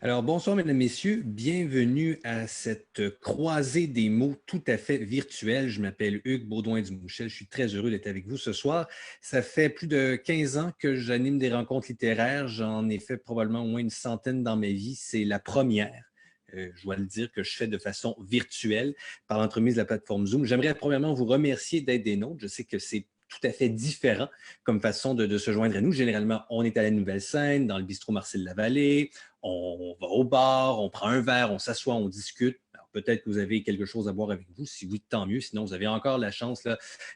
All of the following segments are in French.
Alors, bonsoir, mesdames, messieurs. Bienvenue à cette croisée des mots tout à fait virtuelle. Je m'appelle Hugues Baudouin-Dumouchel. Je suis très heureux d'être avec vous ce soir. Ça fait plus de 15 ans que j'anime des rencontres littéraires. J'en ai fait probablement au moins une centaine dans ma vie. C'est la première. Je dois le dire que je fais de façon virtuelle par l'entremise de la plateforme Zoom. J'aimerais premièrement vous remercier d'être des nôtres. Je sais que c'est tout à fait différent comme façon de se joindre à nous. Généralement, on est à la Nouvelle-Scène, dans le bistrot Marcel Lavallée, on va au bar, on prend un verre, on s'assoit, on discute. Alors, peut-être que vous avez quelque chose à boire avec vous. Si oui, tant mieux. Sinon, vous avez encore la chance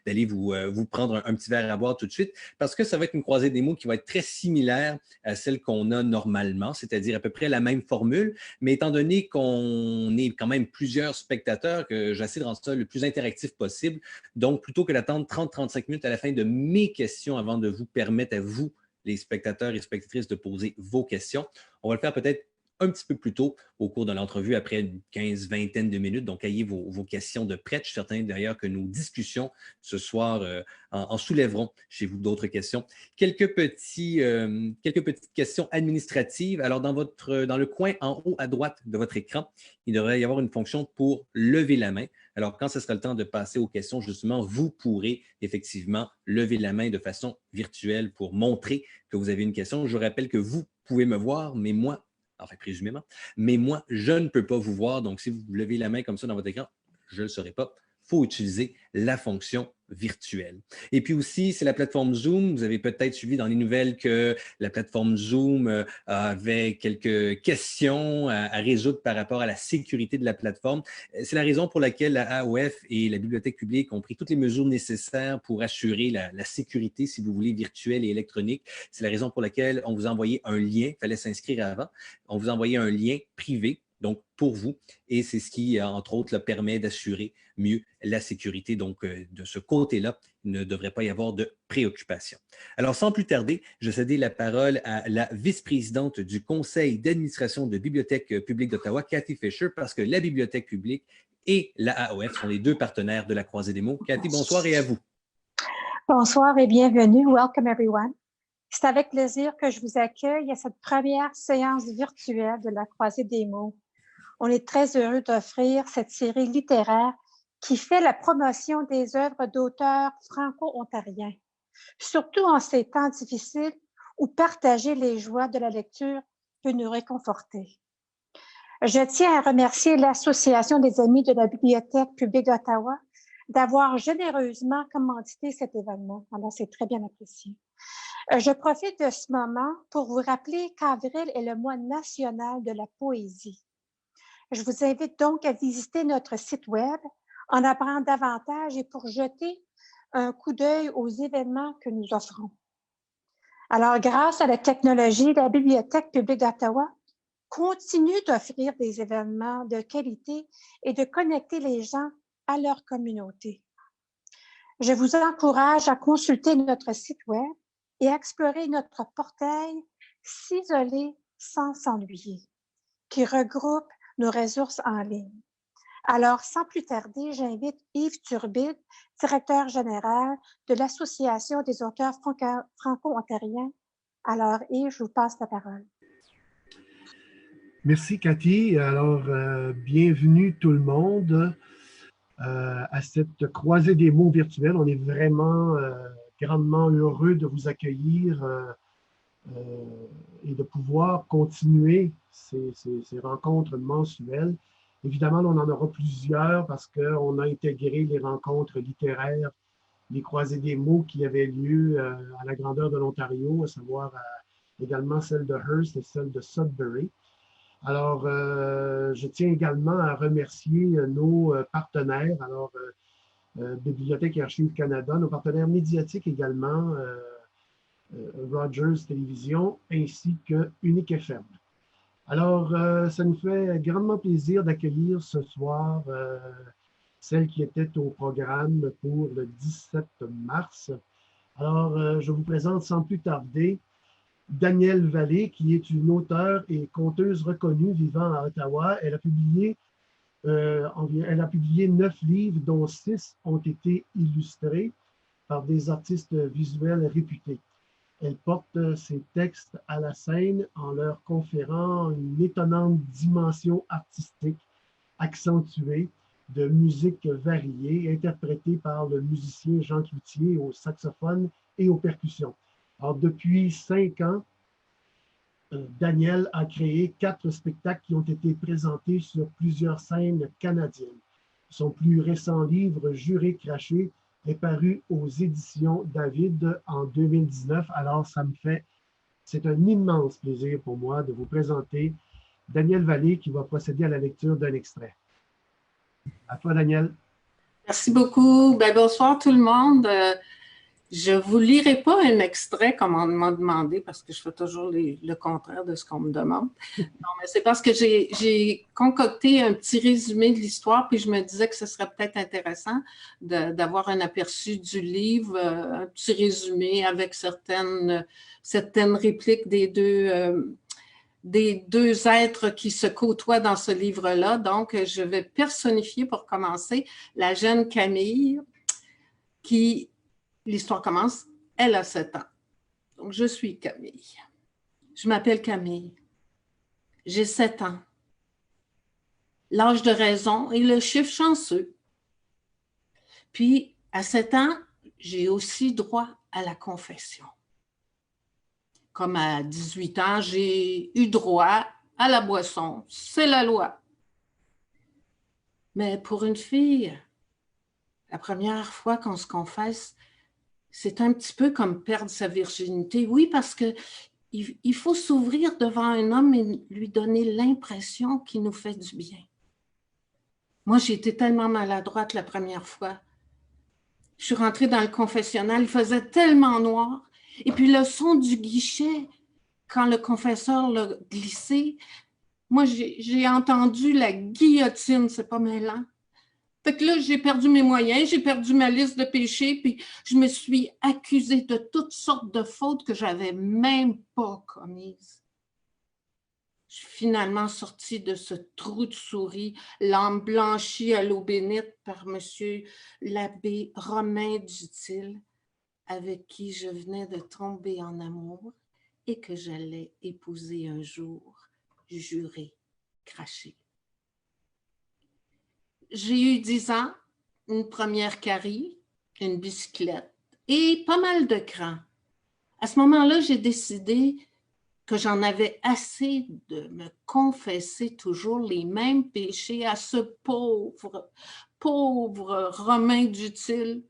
d'aller vous prendre un petit verre à boire tout de suite parce que ça va être une croisée des mots qui va être très similaire à celle qu'on a normalement, c'est-à-dire à peu près la même formule. Mais étant donné qu'on est quand même plusieurs spectateurs, que j'essaie de rendre ça le plus interactif possible. Donc, plutôt que d'attendre 30-35 minutes à la fin de mes questions avant de vous permettre à vous, les spectateurs et spectatrices, de poser vos questions, on va le faire peut-être un petit peu plus tôt au cours de l'entrevue, après une 15-20 de minutes. Donc, ayez vos questions de prête. Je suis certain d'ailleurs que nos discussions ce soir en soulèveront chez vous d'autres questions. Quelques petites questions administratives. Alors, dans le coin en haut à droite de votre écran, il devrait y avoir une fonction pour lever la main. Alors, quand ce sera le temps de passer aux questions, justement, vous pourrez effectivement lever la main de façon virtuelle pour montrer que vous avez une question. Je vous rappelle que vous pouvez me voir, mais moi, enfin présumément, mais moi, je ne peux pas vous voir. Donc, si vous levez la main comme ça dans votre écran, je ne le saurai pas. Il faut utiliser la fonction virtuelle. Et puis aussi, c'est la plateforme Zoom. Vous avez peut-être suivi dans les nouvelles que la plateforme Zoom avait quelques questions à résoudre par rapport à la sécurité de la plateforme. C'est la raison pour laquelle la AOF et la Bibliothèque publique ont pris toutes les mesures nécessaires pour assurer la sécurité, si vous voulez, virtuelle et électronique. C'est la raison pour laquelle on vous a envoyé un lien, il fallait s'inscrire avant, on vous a envoyé un lien privé, donc pour vous, et c'est ce qui, entre autres, permet d'assurer mieux la sécurité. Donc, de ce côté-là, il ne devrait pas y avoir de préoccupation. Alors, sans plus tarder, je cède la parole à la vice-présidente du Conseil d'administration de Bibliothèque publique d'Ottawa, Cathy Fisher, parce que la Bibliothèque publique et la AOF sont les deux partenaires de la Croisée des mots. Cathy, bonsoir et à vous. Bonsoir et bienvenue. Welcome everyone. C'est avec plaisir que je vous accueille à cette première séance virtuelle de la Croisée des mots. On est très heureux d'offrir cette série littéraire qui fait la promotion des œuvres d'auteurs franco-ontariens, surtout en ces temps difficiles où partager les joies de la lecture peut nous réconforter. Je tiens à remercier l'Association des Amis de la Bibliothèque publique d'Ottawa d'avoir généreusement commandité cet événement. Alors, c'est très bien apprécié. Je profite de ce moment pour vous rappeler qu'avril est le mois national de la poésie. Je vous invite donc à visiter notre site web, en apprendre davantage et pour jeter un coup d'œil aux événements que nous offrons. Alors, grâce à la technologie, la Bibliothèque publique d'Ottawa continue d'offrir des événements de qualité et de connecter les gens à leur communauté. Je vous encourage à consulter notre site web et à explorer notre portail S'isoler sans s'ennuyer, qui regroupe nos ressources en ligne. Alors, sans plus tarder, j'invite Yves Turbide, directeur général de l'Association des auteurs franco-ontariens. Alors, Yves, je vous passe la parole. Merci, Cathy. Alors, bienvenue tout le monde à cette croisée des mots virtuels. On est vraiment grandement heureux de vous accueillir et de pouvoir continuer ces rencontres mensuelles. Évidemment, on en aura plusieurs parce qu'on a intégré les rencontres littéraires, les croisées des mots qui avaient lieu à la grandeur de l'Ontario, à savoir également celle de Hearst et celle de Sudbury. Alors, je tiens également à remercier nos partenaires, alors Bibliothèque et Archives Canada, nos partenaires médiatiques également, Rogers Télévision, ainsi que Unique FM. Alors, ça nous fait grandement plaisir d'accueillir ce soir celle qui était au programme pour le 17 mars. Alors, je vous présente sans plus tarder Danielle Vallée, qui est une auteure et conteuse reconnue vivant à Ottawa. Elle a publié 9 livres, dont 6 ont été illustrés par des artistes visuels réputés. Elle porte ses textes à la scène en leur conférant une étonnante dimension artistique accentuée de musique variée, interprétée par le musicien Jean Cloutier au saxophone et aux percussions. Alors, depuis 5 ans, Daniel a créé 4 spectacles qui ont été présentés sur plusieurs scènes canadiennes. Son plus récent livre, Juré craché, est paru aux éditions David en 2019. Alors, c'est un immense plaisir pour moi de vous présenter Daniel Vallée qui va procéder à la lecture d'un extrait. À toi, Daniel. Merci beaucoup. Bonsoir tout le monde. Je ne vous lirai pas un extrait comme on m'a demandé parce que je fais toujours le contraire de ce qu'on me demande. Non, mais c'est parce que j'ai concocté un petit résumé de l'histoire puis je me disais que ce serait peut-être intéressant d'avoir un aperçu du livre, un petit résumé avec certaines répliques des deux êtres qui se côtoient dans ce livre-là. Donc, je vais personnifier pour commencer la jeune Camille qui... L'histoire commence, elle a 7 ans. Donc, je suis Camille. Je m'appelle Camille. J'ai 7 ans. L'âge de raison et le chiffre chanceux. Puis, à 7 ans, j'ai aussi droit à la confession. Comme à 18 ans, j'ai eu droit à la boisson. C'est la loi. Mais pour une fille, la première fois qu'on se confesse, c'est un petit peu comme perdre sa virginité. Oui, parce qu'il faut s'ouvrir devant un homme et lui donner l'impression qu'il nous fait du bien. Moi, j'ai été tellement maladroite la première fois. Je suis rentrée dans le confessionnal, il faisait tellement noir. Et puis le son du guichet, quand le confesseur l'a glissé, moi, j'ai entendu la guillotine, c'est pas mêlant. Fait que là, j'ai perdu mes moyens, j'ai perdu ma liste de péchés, puis je me suis accusée de toutes sortes de fautes que je n'avais même pas commises. Je suis finalement sortie de ce trou de souris, l'âme blanchie à l'eau bénite par monsieur l'abbé Romain Dutil, avec qui je venais de tomber en amour et que j'allais épouser un jour, juré, craché. J'ai eu 10 ans, une première carie, une bicyclette et pas mal de crans. À ce moment-là, j'ai décidé que j'en avais assez de me confesser toujours les mêmes péchés à ce pauvre Romain Dutil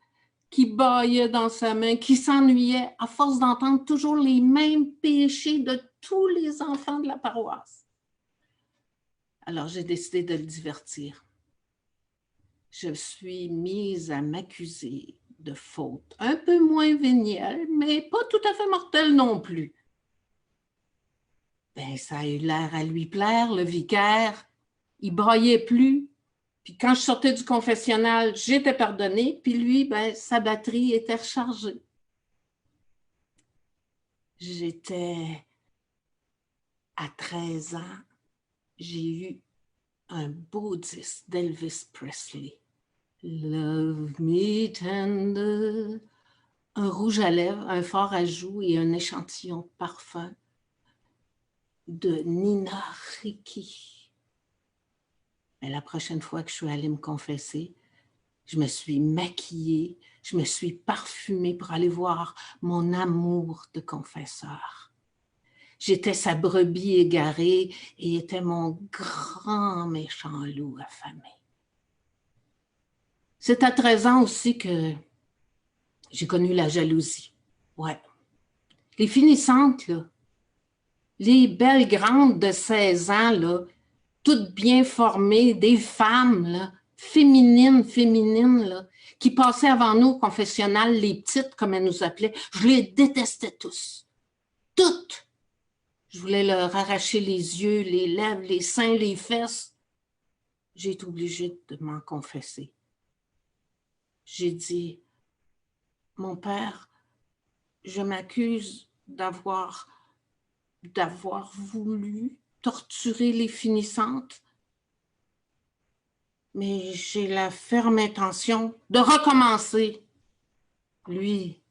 qui bâillait dans sa main, qui s'ennuyait à force d'entendre toujours les mêmes péchés de tous les enfants de la paroisse. Alors, j'ai décidé de le divertir. Je suis mise à m'accuser de fautes un peu moins vénielles, mais pas tout à fait mortelles non plus. Ben, ça a eu l'air à lui plaire, le vicaire. Il braillait plus. Puis quand je sortais du confessionnal, j'étais pardonnée, puis lui, ben, sa batterie était rechargée. J'étais à 13 ans, j'ai eu un beau disque d'Elvis Presley. Love me tender, un rouge à lèvres, un fard à joues et un échantillon de parfum de Nina Ricci. Mais la prochaine fois que je suis allée me confesser, je me suis maquillée, je me suis parfumée pour aller voir mon amour de confesseur. J'étais sa brebis égarée et était mon grand méchant loup affamé. C'est à 13 ans aussi que j'ai connu la jalousie. Ouais. Les finissantes, là, les belles grandes de 16 ans, là, toutes bien formées, des femmes, là, féminines, là, qui passaient avant nous au confessionnal, les petites, comme elles nous appelaient, je les détestais tous. Toutes. Je voulais leur arracher les yeux, les lèvres, les seins, les fesses. J'ai été obligée de m'en confesser. J'ai dit, mon père, je m'accuse d'avoir voulu torturer les finissantes, mais j'ai la ferme intention de recommencer. Lui,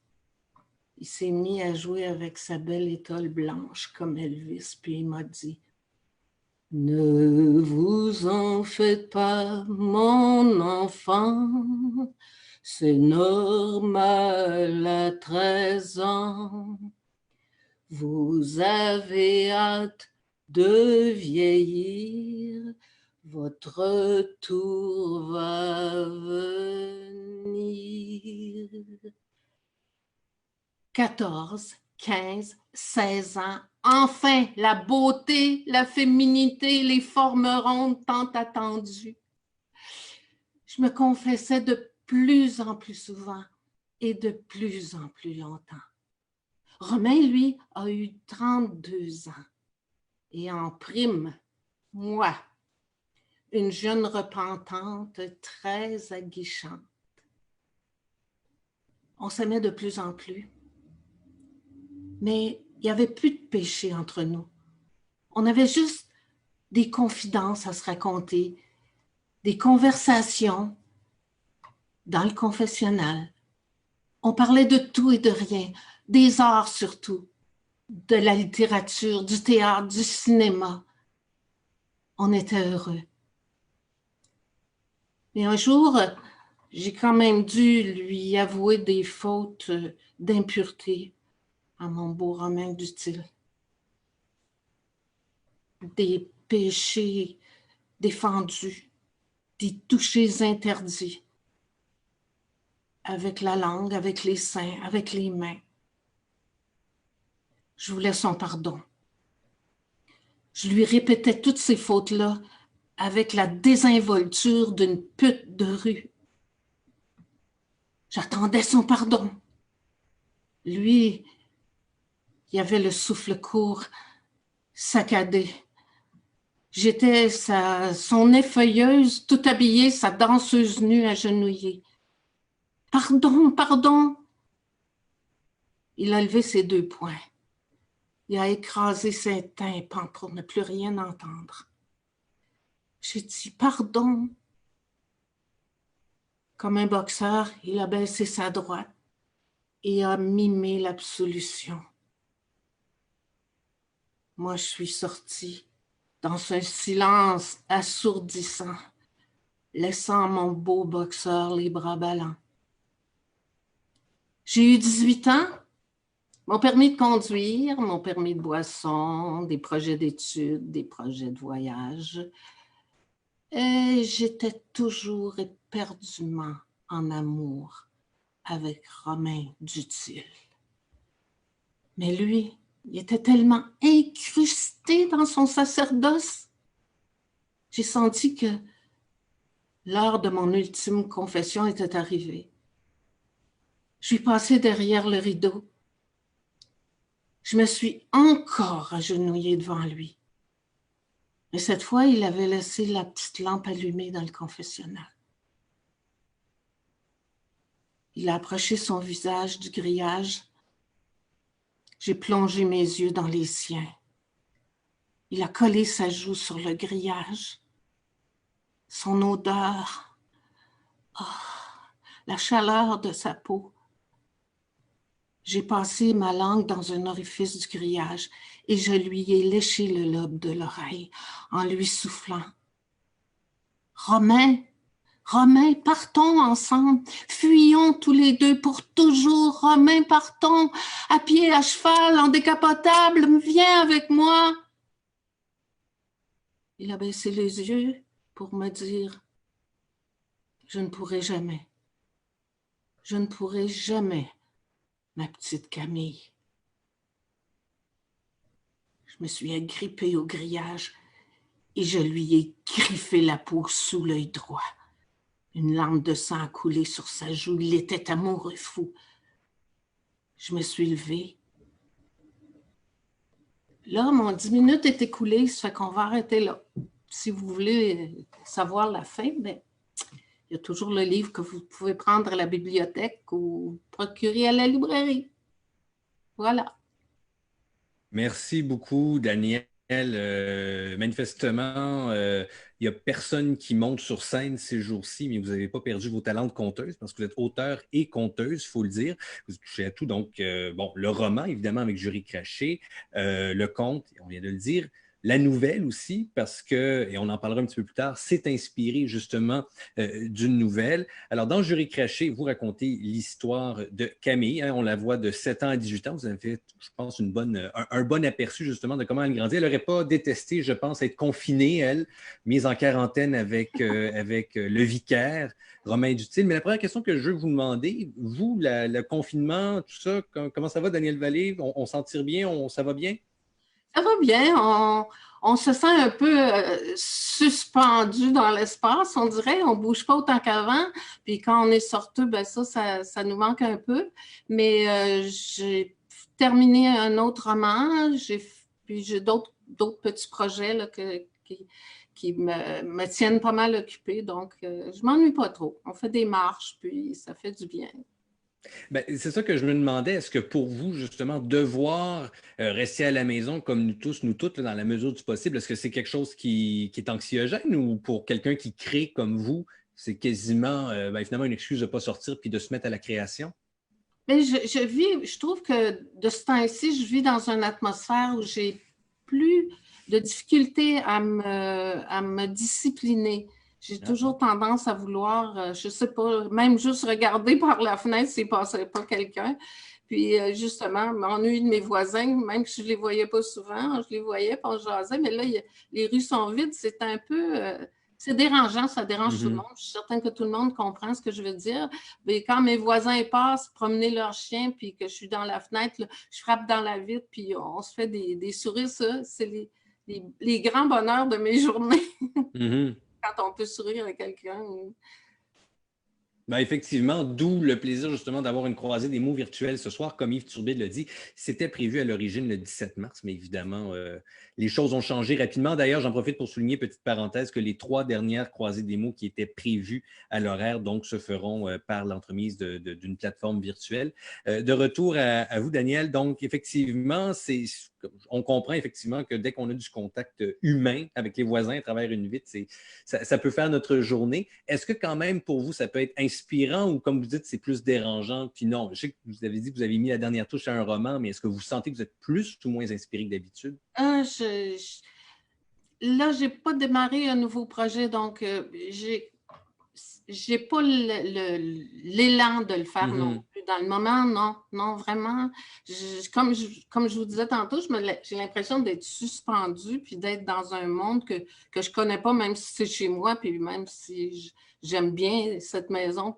il s'est mis à jouer avec sa belle étole blanche comme Elvis, puis il m'a dit « Ne vous en faites pas, mon enfant, c'est normal à 13 ans. Vous avez hâte de vieillir, votre tour va venir. » 14, 15, 16 ans, enfin la beauté, la féminité, les formes rondes tant attendues. Je me confessais de plus en plus souvent et de plus en plus longtemps. Romain, lui, a eu 32 ans. Et en prime, moi, une jeune repentante très aguichante. On s'aimait de plus en plus. Mais il n'y avait plus de péché entre nous. On avait juste des confidences à se raconter, des conversations dans le confessionnal. On parlait de tout et de rien, des arts surtout, de la littérature, du théâtre, du cinéma. On était heureux. Mais un jour, j'ai quand même dû lui avouer des fautes d'impureté à mon beau Romain Dutil. Des péchés défendus, des touchés interdits, avec la langue, avec les seins, avec les mains. Je voulais son pardon. Je lui répétais toutes ces fautes-là avec la désinvolture d'une pute de rue. J'attendais son pardon. Lui, il avait le souffle court, saccadé. J'étais son effeuilleuse, tout habillée, sa danseuse nue agenouillée. Pardon, pardon. Il a levé ses 2 poings. Il a écrasé ses tympans pour ne plus rien entendre. J'ai dit pardon. Comme un boxeur, il a baissé sa droite et a mimé l'absolution. Moi, je suis sortie dans un silence assourdissant, laissant mon beau boxeur les bras ballants. J'ai eu 18 ans, mon permis de conduire, mon permis de boisson, des projets d'études, des projets de voyage. Et j'étais toujours éperdument en amour avec Romain Dutil. Mais lui, il était tellement incrusté dans son sacerdoce. J'ai senti que l'heure de mon ultime confession était arrivée. Je suis passée derrière le rideau. Je me suis encore agenouillée devant lui. Mais cette fois, il avait laissé la petite lampe allumée dans le confessionnal. Il a approché son visage du grillage. J'ai plongé mes yeux dans les siens. Il a collé sa joue sur le grillage. Son odeur, la chaleur de sa peau. J'ai passé ma langue dans un orifice du grillage et je lui ai léché le lobe de l'oreille en lui soufflant. Romain, Romain, partons ensemble, fuyons tous les deux pour toujours. Romain, partons, à pied, à cheval, en décapotable, viens avec moi. Il a baissé les yeux pour me dire, je ne pourrai jamais, ma petite Camille. Je me suis agrippée au grillage et je lui ai griffé la peau sous l'œil droit. Une larme de sang a coulé sur sa joue. Il était amoureux fou. Je me suis levée. Là, mon 10 minutes est écoulé, ça fait qu'on va arrêter là. Si vous voulez savoir la fin, bien, il y a toujours le livre que vous pouvez prendre à la bibliothèque ou procurer à la librairie. Voilà. Merci beaucoup, Danielle. Manifestement, il n'y a personne qui monte sur scène ces jours-ci, mais vous n'avez pas perdu vos talents de conteuse parce que vous êtes auteur et conteuse, il faut le dire. Vous touchez à tout. Donc, bon, le roman, évidemment, avec Jury Craché, le conte, on vient de le dire. La nouvelle aussi, parce que, et on en parlera un petit peu plus tard, c'est inspiré justement d'une nouvelle. Alors, dans Jury Craché, vous racontez l'histoire de Camille. Hein, on la voit de 7 ans à 18 ans. Vous avez fait, je pense, un bon aperçu justement de comment elle grandit. Elle n'aurait pas détesté, je pense, être confinée, elle, mise en quarantaine avec le vicaire, Romain Dutil. Mais la première question que je veux vous demander, vous, le confinement, tout ça, comment ça va, Daniel Vallée? On s'en tire bien? Ça va bien? Ça va bien, on se sent un peu suspendu dans l'espace, on dirait, on ne bouge pas autant qu'avant, puis quand on est sorteux, ben ça nous manque un peu, mais j'ai terminé un autre roman, puis j'ai d'autres petits projets là, qui me tiennent pas mal occupée, donc je ne m'ennuie pas trop. On fait des marches, puis ça fait du bien. Ben, c'est ça que je me demandais. Est-ce que pour vous, justement, devoir rester à la maison comme nous tous, nous toutes, là, dans la mesure du possible, est-ce que c'est quelque chose qui est anxiogène ou pour quelqu'un qui crée comme vous, c'est quasiment finalement une excuse de ne pas sortir puis de se mettre à la création? Mais je trouve que de ce temps-ci, je vis dans une atmosphère où j'ai plus de difficulté à me discipliner. J'ai toujours tendance à vouloir, je ne sais pas, même juste regarder par la fenêtre s'il ne passait pas quelqu'un. Puis justement, m'ennuie de mes voisins, même si je ne les voyais pas souvent, je les voyais, puis on jasait, mais là, les rues sont vides, c'est un peu... c'est dérangeant, ça dérange tout le monde. Je suis certaine que tout le monde comprend ce que je veux dire. Mais quand mes voisins passent promener leur chien, puis que je suis dans la fenêtre, là, je frappe dans la vitre, puis on se fait des sourires, ça, c'est les grands bonheurs de mes journées. Quand on peut sourire à quelqu'un. Ben effectivement, d'où le plaisir justement d'avoir une croisée des mots virtuels ce soir, comme Yves Turbide l'a dit. C'était prévu à l'origine le 17 mars, mais évidemment, les choses ont changé rapidement. D'ailleurs, j'en profite pour souligner, petite parenthèse, que les 3 dernières croisées des mots qui étaient prévues à l'horaire, donc, se feront par l'entremise d'une plateforme virtuelle. De retour à vous, Daniel. Donc, effectivement, on comprend effectivement que dès qu'on a du contact humain avec les voisins à travers une vitre, ça peut faire notre journée. Est-ce que quand même, pour vous, ça peut être inspirant ou comme vous dites, c'est plus dérangeant? Puis non, je sais que vous avez dit que vous avez mis la dernière touche à un roman, mais est-ce que vous sentez que vous êtes plus ou moins inspiré que d'habitude? Là, je n'ai pas démarré un nouveau projet, donc j'ai pas l'élan de le faire non plus. Dans le moment, non, vraiment. Comme je vous disais tantôt, j'ai l'impression d'être suspendue puis d'être dans un monde que je ne connais pas, même si c'est chez moi, puis même si j'aime bien cette maison.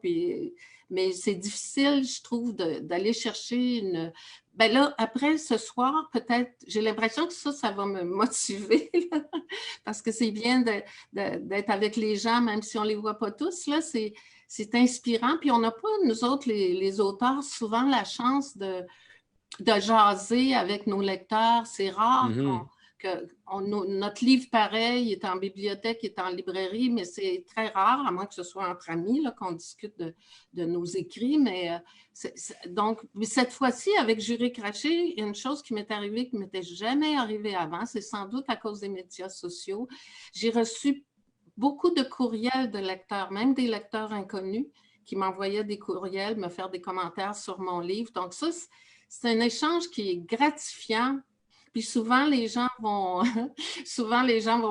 Mais c'est difficile, je trouve, d'aller chercher une... Ben là, après ce soir, peut-être, j'ai l'impression que ça va me motiver, là, parce que c'est bien d'être avec les gens, même si on ne les voit pas tous, là, c'est inspirant. Puis on n'a pas, nous autres, les auteurs, souvent la chance de jaser avec nos lecteurs. C'est rare que notre livre pareil est en bibliothèque, est en librairie, mais c'est très rare, à moins que ce soit entre amis, là, qu'on discute de nos écrits. Mais donc, cette fois-ci, avec Jury Craché, il y a une chose qui m'est arrivée qui ne m'était jamais arrivée avant. C'est sans doute à cause des médias sociaux. J'ai reçu beaucoup de courriels de lecteurs, même des lecteurs inconnus, qui m'envoyaient des courriels, me faire des commentaires sur mon livre. Donc ça, c'est un échange qui est gratifiant. Puis souvent, les gens vont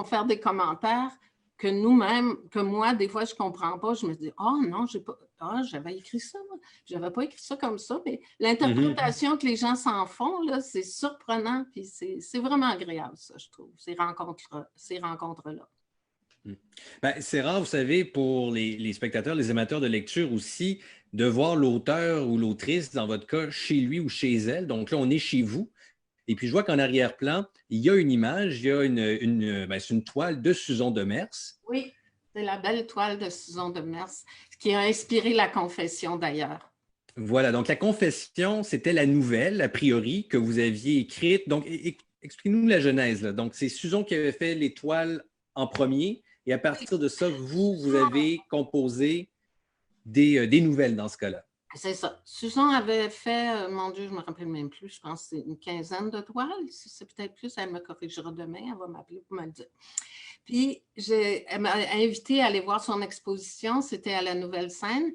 faire des commentaires que nous-mêmes, que moi, des fois, je ne comprends pas. Je me dis, oh non, j'avais écrit ça. Je n'avais pas écrit ça comme ça. Mais l'interprétation que les gens s'en font, là, c'est surprenant. Puis c'est vraiment agréable, ça, je trouve, ces rencontres-là. Ben, c'est rare, vous savez, pour les spectateurs, les amateurs de lecture aussi, de voir l'auteur ou l'autrice, dans votre cas, chez lui ou chez elle. Donc là, on est chez vous. Et puis, je vois qu'en arrière-plan, il y a une image, il y a c'est une toile de Suzon de Mers. Oui, c'est la belle toile de Suzon de Mers, qui a inspiré La Confession, d'ailleurs. Voilà, donc La Confession, c'était la nouvelle, a priori, que vous aviez écrite. Donc, expliquez-nous la genèse, là. Donc, c'est Suzon qui avait fait les toiles en premier, et à partir de ça, vous avez composé des nouvelles dans ce cas-là. C'est ça. Susan avait fait, mon Dieu, je ne me rappelle même plus, je pense que c'est une quinzaine de toiles. Si c'est peut-être plus, elle me corrigera demain, elle va m'appeler pour me le dire. Puis, elle m'a invitée à aller voir son exposition, c'était à la Nouvelle-Scène.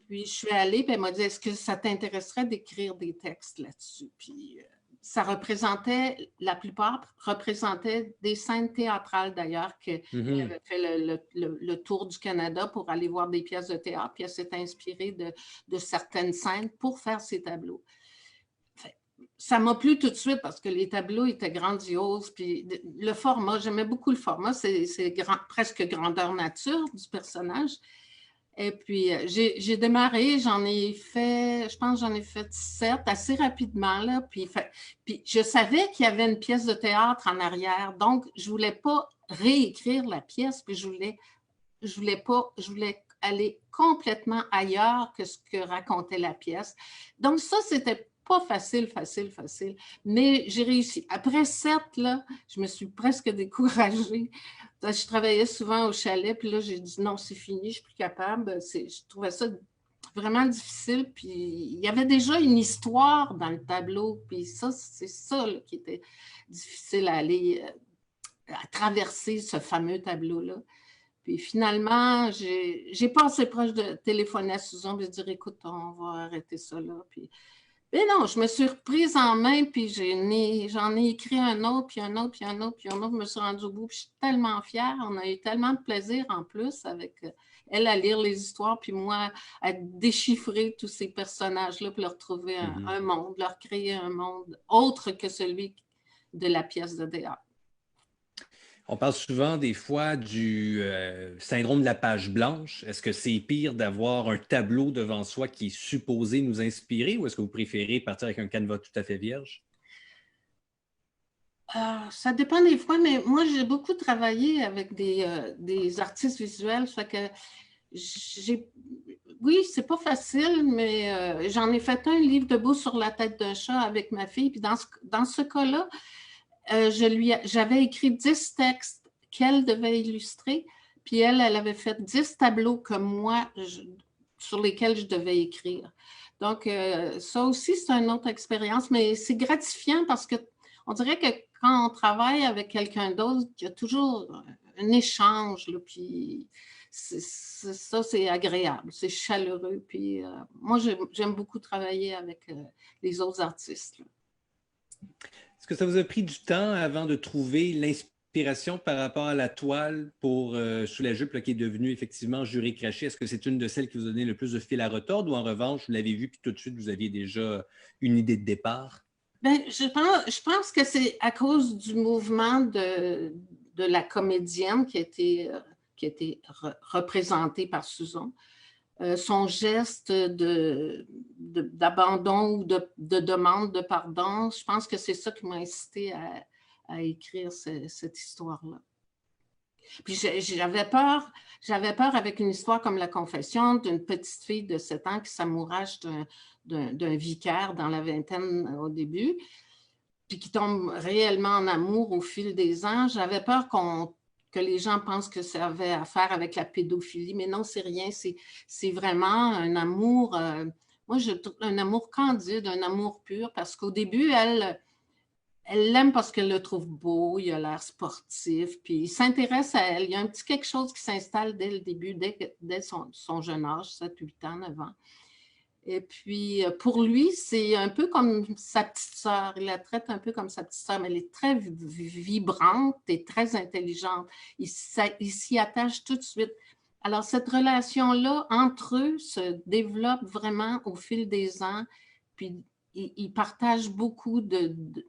Puis, je suis allée, puis elle m'a dit, est-ce que ça t'intéresserait d'écrire des textes là-dessus? Puis, ça représentait, la plupart représentaient des scènes théâtrales d'ailleurs, qu'elle avait fait le tour du Canada pour aller voir des pièces de théâtre, puis elle s'est inspirée de certaines scènes pour faire ses tableaux. Ça m'a plu tout de suite parce que les tableaux étaient grandioses, puis le format, j'aimais beaucoup le format, c'est presque grandeur nature du personnage. Et puis, j'ai démarré, j'en ai fait, je pense que j'en ai fait 7 assez rapidement, là. Puis je savais qu'il y avait une pièce de théâtre en arrière, donc je ne voulais pas réécrire la pièce, puis je voulais aller complètement ailleurs que ce que racontait la pièce. Donc ça, c'était pas facile, mais j'ai réussi. Après 7, là, je me suis presque découragée. Je travaillais souvent au chalet, puis là, j'ai dit non, c'est fini, je ne suis plus capable. Je trouvais ça vraiment difficile, puis il y avait déjà une histoire dans le tableau, puis ça, c'est ça là, qui était difficile à aller, à traverser ce fameux tableau-là. Puis finalement, j'ai pas assez proche de téléphoner à Susan et de dire, écoute, on va arrêter ça là. Puis, mais non, je me suis reprise en main, puis j'en ai écrit un autre, puis un autre, puis un autre, puis un autre. Je me suis rendue au bout, puis je suis tellement fière. On a eu tellement de plaisir en plus avec elle à lire les histoires, puis moi à déchiffrer tous ces personnages-là, pour leur trouver un monde, leur créer un monde autre que celui de la pièce de théâtre. On parle souvent des fois du syndrome de la page blanche. Est-ce que c'est pire d'avoir un tableau devant soi qui est supposé nous inspirer ou est-ce que vous préférez partir avec un canevas tout à fait vierge? Ça dépend des fois, mais moi, j'ai beaucoup travaillé avec des artistes visuels. Ça fait que oui, c'est pas facile, mais j'en ai fait un livre debout sur la tête d'un chat avec ma fille. Puis dans ce cas-là, j'avais écrit 10 textes qu'elle devait illustrer, puis elle avait fait 10 tableaux comme moi sur lesquels je devais écrire. Donc, ça aussi, c'est une autre expérience, mais c'est gratifiant parce qu'on dirait que quand on travaille avec quelqu'un d'autre, il y a toujours un échange, là, puis ça, c'est agréable, c'est chaleureux. Puis moi, j'aime beaucoup travailler avec les autres artistes, là. Est-ce que ça vous a pris du temps avant de trouver l'inspiration par rapport à la toile pour Sous la jupe, là, qui est devenue effectivement Juré craché? Est-ce que c'est une de celles qui vous a donné le plus de fil à retordre ou en revanche, vous l'avez vu puis tout de suite, vous aviez déjà une idée de départ? Bien, je pense que c'est à cause du mouvement de la comédienne qui a été représentée par Susan. Son geste d'abandon ou de demande de pardon, je pense que c'est ça qui m'a incité à écrire cette histoire-là. Puis j'avais peur avec une histoire comme La Confession d'une petite fille de 7 ans qui s'amourache d'un vicaire dans la vingtaine au début, puis qui tombe réellement en amour au fil des ans. J'avais peur que les gens pensent que ça avait affaire avec la pédophilie, mais non, c'est rien, c'est vraiment un amour, moi je trouve un amour candide, un amour pur, parce qu'au début, elle l'aime parce qu'elle le trouve beau, il a l'air sportif, puis il s'intéresse à elle. Il y a un petit quelque chose qui s'installe dès le début, dès son jeune âge, 7, 8 ans, 9 ans. Et puis, pour lui, c'est un peu comme sa petite sœur. Il la traite un peu comme sa petite sœur, mais elle est très vibrante et très intelligente. Il s'y attache tout de suite. Alors, cette relation-là, entre eux, se développe vraiment au fil des ans. Puis, ils partagent beaucoup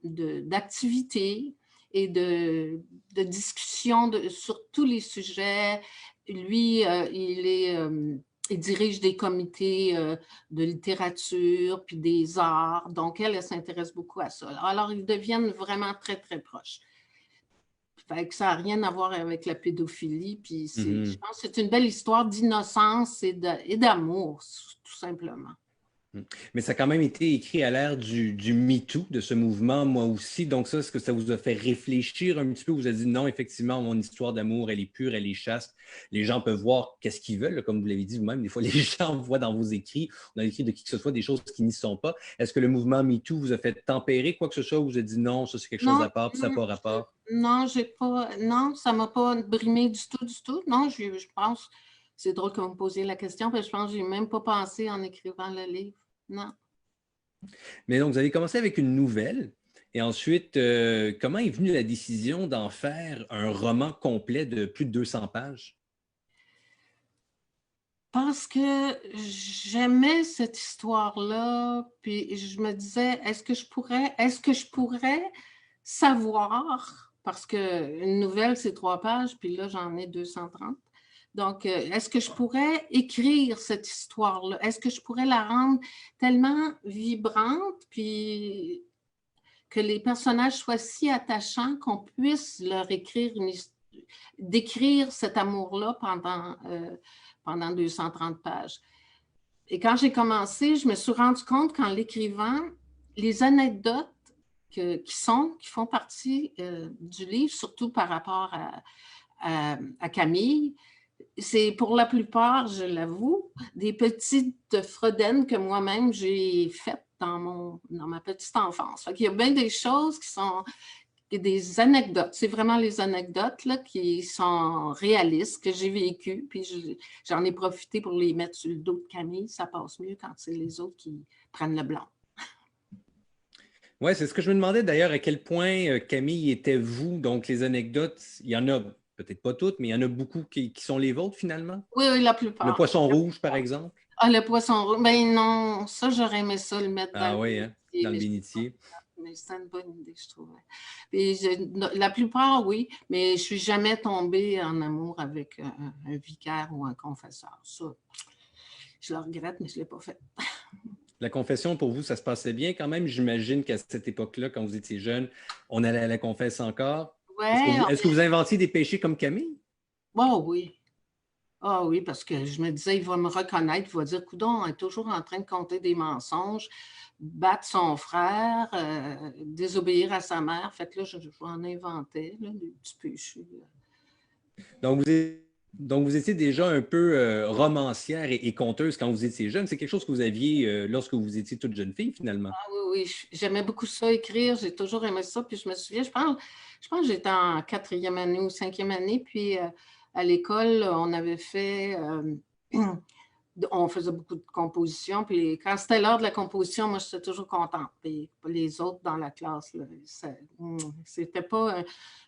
d'activités et de discussions sur tous les sujets. Lui, il dirige des comités de littérature, puis des arts. Donc, elle s'intéresse beaucoup à ça. Alors, ils deviennent vraiment très, très proches. Fait que ça n'a rien à voir avec la pédophilie. Puis je pense que c'est une belle histoire d'innocence et d'amour, tout simplement. Mais ça a quand même été écrit à l'ère du MeToo, de ce mouvement, moi aussi. Donc ça, est-ce que ça vous a fait réfléchir un petit peu? Vous avez dit non, effectivement, mon histoire d'amour, elle est pure, elle est chaste. Les gens peuvent voir qu'est-ce qu'ils veulent, là, comme vous l'avez dit vous-même. Des fois, les gens voient dans vos écrits, on a écrit de qui que ce soit des choses qui n'y sont pas. Est-ce que le mouvement MeToo vous a fait tempérer quoi que ce soit ou vous avez dit non, ça c'est quelque chose Non, à part, puis ça n'a pas rapport? non, ça ne m'a pas brimé du tout, du tout. Non, je pense, c'est drôle que vous me posiez la question, parce que je pense que je n'ai même pas pensé en écrivant le livre. Non. Mais donc, vous avez commencé avec une nouvelle. Et ensuite, comment est venue la décision d'en faire un roman complet de plus de 200 pages? Parce que j'aimais cette histoire-là, puis je me disais, est-ce que je pourrais savoir, parce qu'une nouvelle, c'est 3 pages, puis là, j'en ai 230. Donc, est-ce que je pourrais écrire cette histoire-là? Est-ce que je pourrais la rendre tellement vibrante, puis que les personnages soient si attachants qu'on puisse leur écrire décrire cet amour-là pendant 230 pages. Et quand j'ai commencé, je me suis rendu compte qu'en l'écrivant, les anecdotes qui font partie du livre, surtout par rapport à Camille, c'est pour la plupart, je l'avoue, des petites fredaines que moi-même j'ai faites dans ma petite enfance. Il y a bien des choses qui sont des anecdotes. C'est vraiment les anecdotes là, qui sont réalistes, que j'ai vécues, puis j'en ai profité pour les mettre sur le dos de Camille. Ça passe mieux quand c'est les autres qui prennent le blanc. Oui, c'est ce que je me demandais d'ailleurs, à quel point Camille était vous. Donc, les anecdotes, il y en a peut-être pas toutes, mais il y en a beaucoup qui sont les vôtres finalement. Oui, la Le plupart. poisson rouge, par exemple. Ah, le poisson rouge. Ben non, ça, j'aurais aimé ça le mettre dans Ah le oui, hein, bénitier, dans le mais bénitier. c'est une bonne idée, je trouvais. Puis la plupart, oui, mais je ne suis jamais tombée en amour avec un vicaire ou un confesseur. Ça, je le regrette, mais je ne l'ai pas fait. La confession, pour vous, ça se passait bien quand même. J'imagine qu'à cette époque-là, quand vous étiez jeune, on allait à la confesse encore. Ouais, Est-ce que vous inventiez des péchés comme Camille? oh oui. Ah oui, parce que je me disais, il va me reconnaître, il va dire, coudonc, elle est toujours en train de compter des mensonges, battre son frère, désobéir à sa mère. Fait que là, j'en inventais, là, des petits péchés. Donc, vous étiez déjà un peu romancière et conteuse quand vous étiez jeune. C'est quelque chose que vous aviez lorsque vous étiez toute jeune fille, finalement. Ah oui, oui, j'aimais beaucoup ça, écrire, j'ai toujours aimé ça. Puis je me souviens, je pense que j'étais en 4e année ou 5e année, puis à l'école, on avait fait, on faisait beaucoup de compositions, puis quand c'était l'heure de la composition, moi, j'étais toujours contente. Puis les autres dans la classe, c'était pas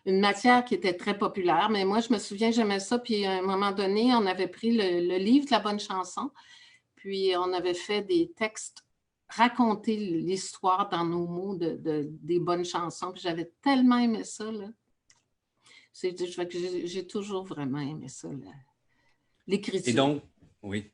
une matière qui était très populaire, mais moi, je me souviens, j'aimais ça. Puis à un moment donné, on avait pris le livre de la bonne chanson, puis on avait fait des textes, raconter l'histoire dans nos mots des bonnes chansons. Puis j'avais tellement aimé ça, là. J'ai toujours vraiment aimé ça, l'écriture. Et donc, oui.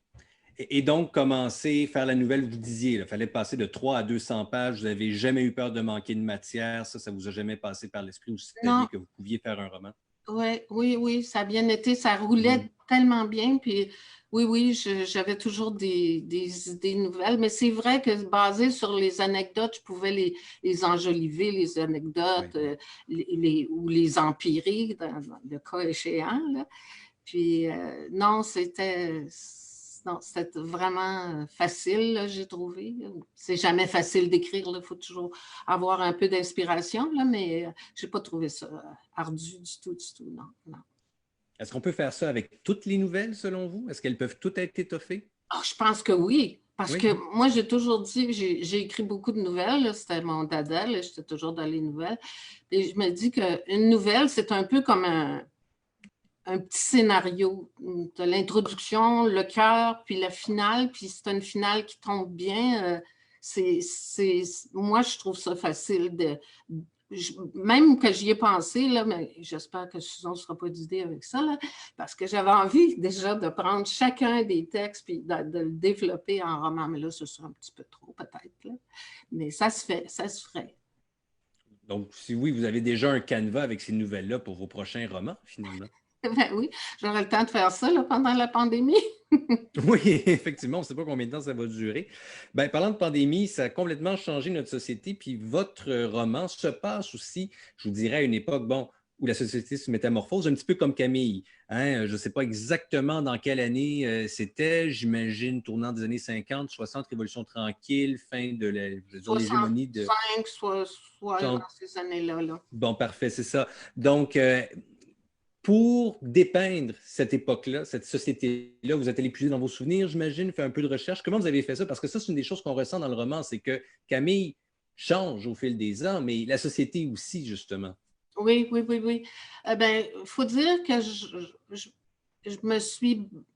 Et donc, commencer, faire la nouvelle, vous disiez, il fallait passer de 3 à 200 pages. Vous n'avez jamais eu peur de manquer de matière. Ça vous a jamais passé par l'esprit ou saviez que vous pouviez faire un roman? Oui, ça a bien été. Ça roulait tellement bien. Puis oui, j'avais toujours des idées nouvelles. Mais c'est vrai que basé sur les anecdotes, je pouvais les enjoliver, les anecdotes, ou les empirer dans le cas échéant, là. Puis non, c'était vraiment facile, là, j'ai trouvé. C'est jamais facile d'écrire, il faut toujours avoir un peu d'inspiration, là, mais je n'ai pas trouvé ça ardu du tout, non. Est-ce qu'on peut faire ça avec toutes les nouvelles, selon vous? Est-ce qu'elles peuvent toutes être étoffées? Oh, je pense que oui, parce que moi, j'ai toujours dit, j'ai écrit beaucoup de nouvelles, c'était mon dada, j'étais toujours dans les nouvelles, et je me dis qu'une nouvelle, c'est un peu comme un petit scénario. Tu as l'introduction, le cœur, puis la finale, puis c'est une finale qui tombe bien. Moi, je trouve ça facile même que j'y ai pensé, là, mais j'espère que Susan ne sera pas d'idée avec ça, là, parce que j'avais envie déjà de prendre chacun des textes puis de le développer en roman. Mais là, ce serait un petit peu trop, peut-être, là. Mais ça se ferait. Donc, si oui, vous avez déjà un canevas avec ces nouvelles-là pour vos prochains romans, finalement. Ben oui, j'aurai le temps de faire ça là, pendant la pandémie. Oui, effectivement, on ne sait pas combien de temps ça va durer. Ben, parlant de pandémie, ça a complètement changé notre société. Puis votre roman se passe aussi, je vous dirais, à une époque, bon, où la société se métamorphose, un petit peu comme Camille. Hein? Je ne sais pas exactement dans quelle année c'était, j'imagine, tournant des années 50, 60, Révolution tranquille, fin de l'hégémonie de... 65, soit dans ces années-là. Là. Bon, parfait, c'est ça. Donc, pour dépeindre cette époque-là, cette société-là, vous êtes allé puiser dans vos souvenirs, j'imagine, faire un peu de recherche. Comment vous avez fait ça? Parce que ça, c'est une des choses qu'on ressent dans le roman, c'est que Camille change au fil des ans, mais la société aussi, justement. Oui. Ben, il faut dire que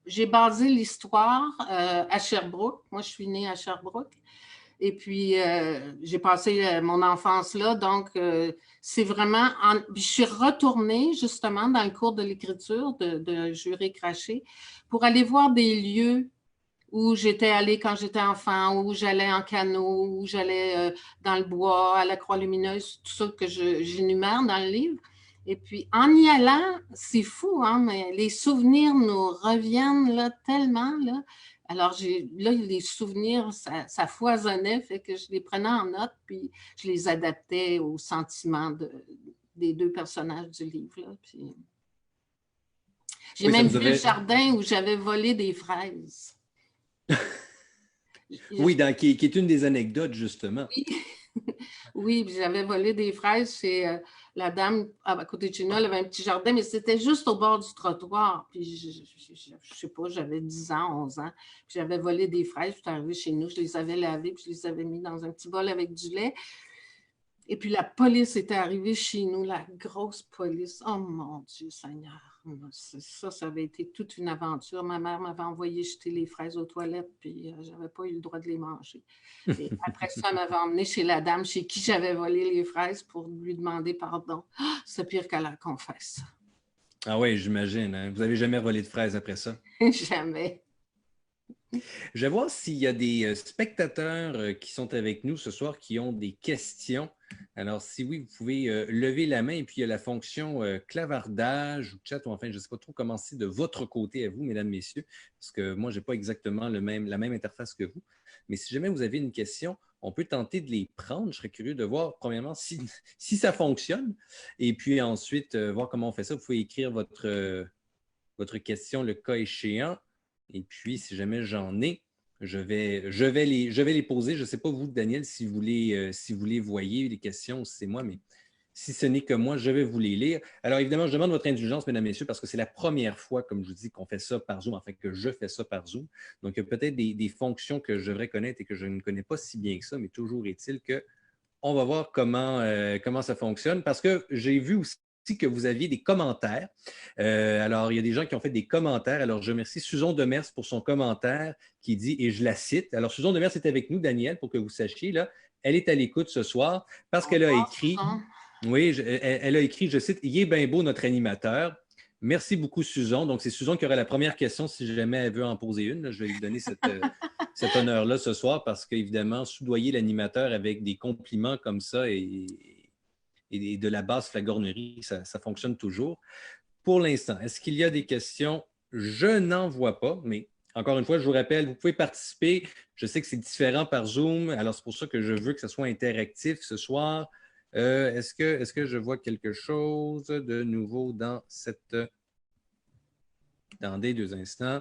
j'ai basé l'histoire à Sherbrooke. Moi, je suis née à Sherbrooke. Et puis, j'ai passé mon enfance là. Donc, c'est vraiment... Je suis retournée justement dans le cours de l'écriture de Juré Craché pour aller voir des lieux où j'étais allée quand j'étais enfant, où j'allais en canot, où j'allais dans le bois, à la Croix-Lumineuse, tout ça que j'énumère dans le livre. Et puis, en y allant, c'est fou, hein, mais les souvenirs nous reviennent là, tellement. Là. Alors, là, les souvenirs, ça foisonnait, fait que je les prenais en note, puis je les adaptais aux sentiments des deux personnages du livre. Là, puis... J'ai même vu le jardin où j'avais volé des fraises. Oui, qui est une des anecdotes, justement. Oui, j'avais volé des fraises chez la dame à côté de chez nous. Elle avait un petit jardin, mais c'était juste au bord du trottoir. Puis, je ne sais pas, j'avais 10 ans, 11 ans. Puis, j'avais volé des fraises. Puis, je suis arrivée chez nous, je les avais lavées, puis je les avais mis dans un petit bol avec du lait. Et puis, la police était arrivée chez nous, la grosse police. Oh mon Dieu Seigneur! Ça avait été toute une aventure. Ma mère m'avait envoyé jeter les fraises aux toilettes, puis je n'avais pas eu le droit de les manger. Et après ça, elle m'avait emmenée chez la dame chez qui j'avais volé les fraises pour lui demander pardon. C'est pire qu'elle la confesse. Ah oui, j'imagine. Hein? Vous n'avez jamais volé de fraises après ça? Jamais. Je vais voir s'il y a des spectateurs qui sont avec nous ce soir qui ont des questions. Alors, si oui, vous pouvez lever la main et puis il y a la fonction clavardage ou chat, ou enfin, je ne sais pas trop comment c'est de votre côté à vous, mesdames, messieurs, parce que moi, je n'ai pas exactement la même interface que vous. Mais si jamais vous avez une question, on peut tenter de les prendre. Je serais curieux de voir, premièrement, si ça fonctionne. Et puis ensuite, voir comment on fait ça. Vous pouvez écrire votre question, le cas échéant. Et puis, si jamais j'en ai, je vais les poser. Je ne sais pas, vous, Daniel, si vous les voyez, les questions, c'est moi, mais si ce n'est que moi, je vais vous les lire. Alors, évidemment, je demande votre indulgence, mesdames, messieurs, parce que c'est la première fois, comme je vous dis, qu'on fait ça par Zoom, enfin que je fais ça par Zoom. Donc, il y a peut-être des fonctions que je devrais connaître et que je ne connais pas si bien que ça, mais toujours est-il qu'on va voir comment ça fonctionne, parce que j'ai vu aussi que vous aviez des commentaires. Alors, il y a des gens qui ont fait des commentaires. Alors, je remercie Suzon Demers pour son commentaire qui dit, et je la cite. Alors, Suzon Demers est avec nous, Daniel, pour que vous sachiez, là, elle est à l'écoute ce soir parce qu'elle a écrit, oui, elle a écrit, je cite, « Il est bien beau, notre animateur. » Merci beaucoup, Suzon. Donc, c'est Suzon qui aura la première question si jamais elle veut en poser une. Là, je vais lui donner cet honneur-là ce soir parce qu'évidemment, soudoyer l'animateur avec des compliments comme ça et de la basse flagornerie, ça fonctionne toujours. Pour l'instant, est-ce qu'il y a des questions? Je n'en vois pas, mais encore une fois, je vous rappelle, vous pouvez participer. Je sais que c'est différent par Zoom, alors c'est pour ça que je veux que ce soit interactif ce soir. Est-ce que je vois quelque chose de nouveau dans cette... Attendez 2 instants.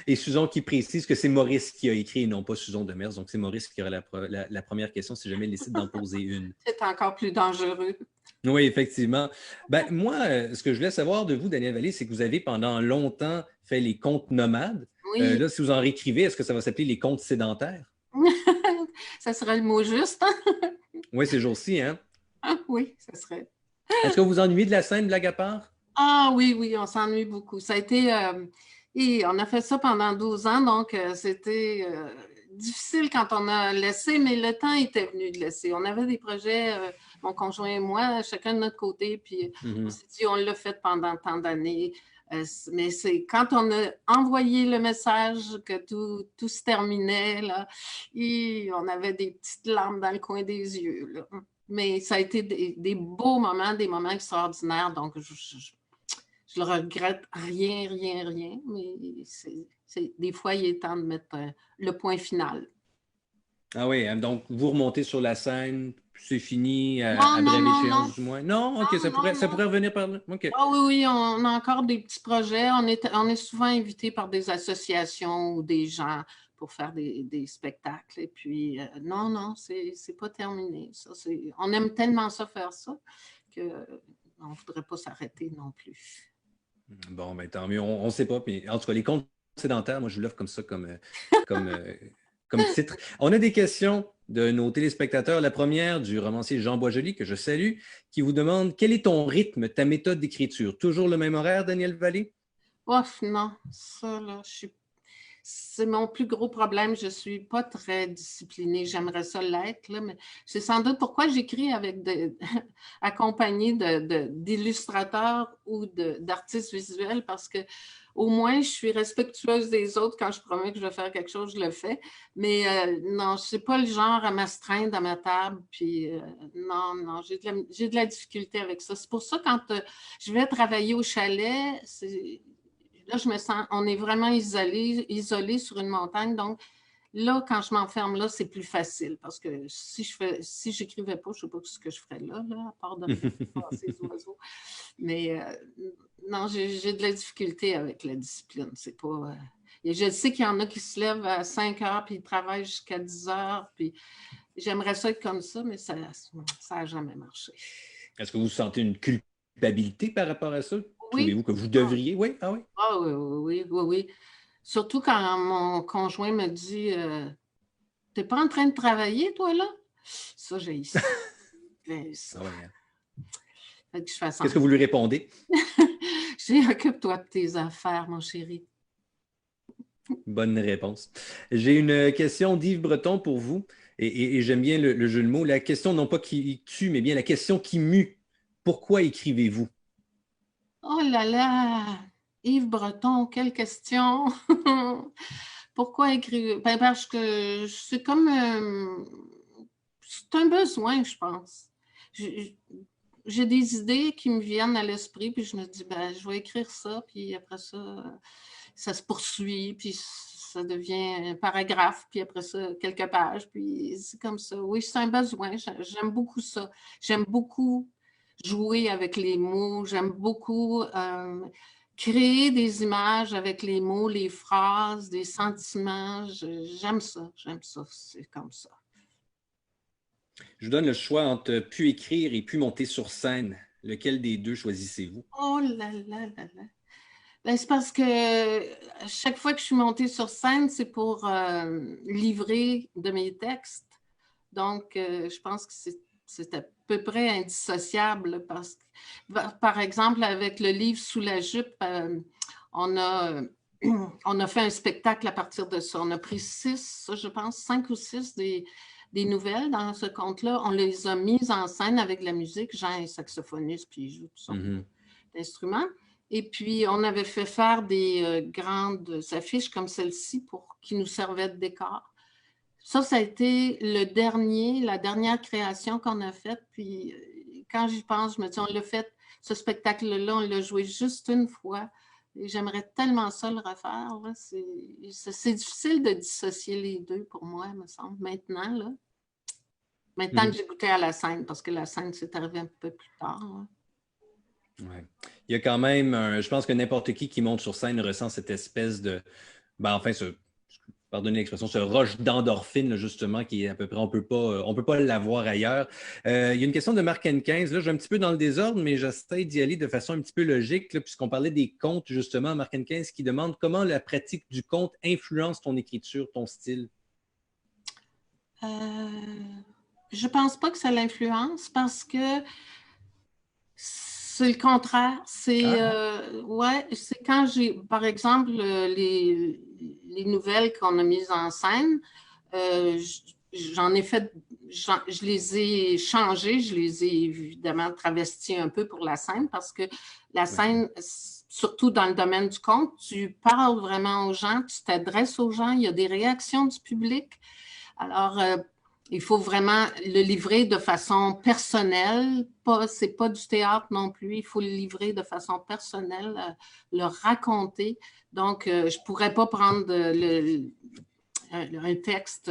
Et Suzon qui précise que c'est Maurice qui a écrit et non pas Suzon Demers. Donc, c'est Maurice qui aura la première question si jamais il décide d'en poser une. C'est encore plus dangereux. Oui, effectivement. Ben, moi, ce que je voulais savoir de vous, Daniel Vallée, c'est que vous avez pendant longtemps fait les contes nomades. Oui. Là, si vous en réécrivez, est-ce que ça va s'appeler les contes sédentaires? Ça serait le mot juste. Oui, ces jours-ci, hein? Oui, ça serait. Est-ce que vous vous ennuyez de la scène, blague à part? Ah oui, on s'ennuie beaucoup. Ça a été... et on a fait ça pendant 12 ans, donc c'était difficile quand on a laissé, mais le temps était venu de laisser. On avait des projets, mon conjoint et moi, chacun de notre côté, puis on s'est dit, on l'a fait pendant tant d'années. Mais c'est quand on a envoyé le message que tout se terminait, là, et on avait des petites larmes dans le coin des yeux. Là. Mais ça a été des beaux moments, des moments extraordinaires, donc je le regrette rien, mais des fois, il est temps de mettre le point final. Ah oui, donc vous remontez sur la scène, c'est fini à Non, brève non, échéance non. du moins. Non, OK, ça pourrait revenir par là. OK. Ah oui, on a encore des petits projets. On est souvent invité par des associations ou des gens pour faire des spectacles. Et puis, non, c'est pas terminé. Ça, on aime tellement ça faire ça qu'on ne voudrait pas s'arrêter non plus. Bon, ben tant mieux. On ne sait pas. Mais en tout cas, les contes sédentaires, moi, je l'offre comme ça, comme titre. On a des questions de nos téléspectateurs. La première du romancier Jean Boisjoli, que je salue, qui vous demande quel est ton rythme, ta méthode d'écriture? Toujours le même horaire, Daniel Vallée? Ouf, non, ça, là, c'est mon plus gros problème. Je ne suis pas très disciplinée. J'aimerais ça l'être, là, mais c'est sans doute pourquoi j'écris accompagné d'illustrateurs ou d'artistes visuels, parce que au moins, je suis respectueuse des autres. Quand je promets que je vais faire quelque chose, je le fais. Mais non, je ne suis pas le genre à m'astreindre à ma table. Puis non, j'ai de la difficulté avec ça. C'est pour ça, quand je vais travailler au chalet, là, je me sens, on est vraiment isolé sur une montagne. Donc, là, quand je m'enferme là, c'est plus facile parce que si j'écrivais pas, je ne sais pas ce que je ferais là, à part de me passer les oiseaux. Mais non, j'ai de la difficulté avec la discipline. C'est pas. Et je sais qu'il y en a qui se lèvent à 5 heures puis ils travaillent jusqu'à 10 heures. Puis j'aimerais ça être comme ça, mais ça n'a jamais marché. Est-ce que vous sentez une culpabilité par rapport à ça? Oui. Trouvez-vous que vous devriez? Oui? Ah oui? Ah oui. Surtout quand mon conjoint me dit t'es pas en train de travailler, toi, là? Ça, j'ai ici. Ah ouais. Qu'est-ce que vous lui répondez? Occupe-toi de tes affaires, mon chéri. Bonne réponse. J'ai une question d'Yves Breton pour vous. Et j'aime bien le jeu de mots. La question, non pas qui tue, mais bien la question qui mue. Pourquoi écrivez-vous? Oh là là! Yves Breton, quelle question! Pourquoi écrire? Ben parce que c'est comme... c'est un besoin, je pense. J'ai des idées qui me viennent à l'esprit, puis je me dis, ben, je vais écrire ça, puis après ça, ça se poursuit, puis ça devient un paragraphe, puis après ça, quelques pages, puis c'est comme ça. Oui, c'est un besoin. J'aime beaucoup ça. J'aime beaucoup jouer avec les mots. J'aime beaucoup créer des images avec les mots, les phrases, des sentiments. J'aime ça. C'est comme ça. Je vous donne le choix entre pu écrire et pu monter sur scène. Lequel des deux choisissez-vous? Oh là là là là! Ben, c'est parce que chaque fois que je suis montée sur scène, c'est pour livrer de mes textes. Donc, je pense que c'est à peu près indissociable parce que, par exemple, avec le livre Sous la jupe, on a fait un spectacle à partir de ça. On a pris 5 ou 6 des nouvelles dans ce conte-là. On les a mises en scène avec de la musique. Jean est saxophoniste, puis il joue tout son instrument. Et puis, on avait fait faire des grandes affiches comme celle-ci qui nous servaient de décor. Ça a été la dernière création qu'on a faite. Puis, quand j'y pense, je me dis, on l'a fait, ce spectacle-là, on l'a joué juste une fois. Et j'aimerais tellement ça le refaire. C'est difficile de dissocier les deux pour moi, me semble, maintenant. Maintenant que j'ai goûté à la scène, parce que la scène, c'est arrivé un peu plus tard. Hein. Ouais. Il y a quand même, je pense que n'importe qui monte sur scène ressent cette espèce de, pardonnez l'expression, ce rush d'endorphine, justement, qui est à peu près, on peut pas l'avoir ailleurs. Il y a une question de Marc N15, là, je vais un petit peu dans le désordre, mais j'essaie d'y aller de façon un petit peu logique, là, puisqu'on parlait des contes, justement, Marc N15 qui demande comment la pratique du conte influence ton écriture, ton style. Je pense pas que ça l'influence parce que c'est le contraire. C'est quand j'ai, par exemple, les nouvelles qu'on a mises en scène, j'en ai fait, je les ai changées, je les ai évidemment travesties un peu pour la scène parce que la scène, surtout dans le domaine du conte, tu parles vraiment aux gens, tu t'adresses aux gens, il y a des réactions du public. Alors, Il faut vraiment le livrer de façon personnelle. C'est pas du théâtre non plus. Il faut le livrer de façon personnelle, le raconter. Donc, je ne pourrais pas prendre un texte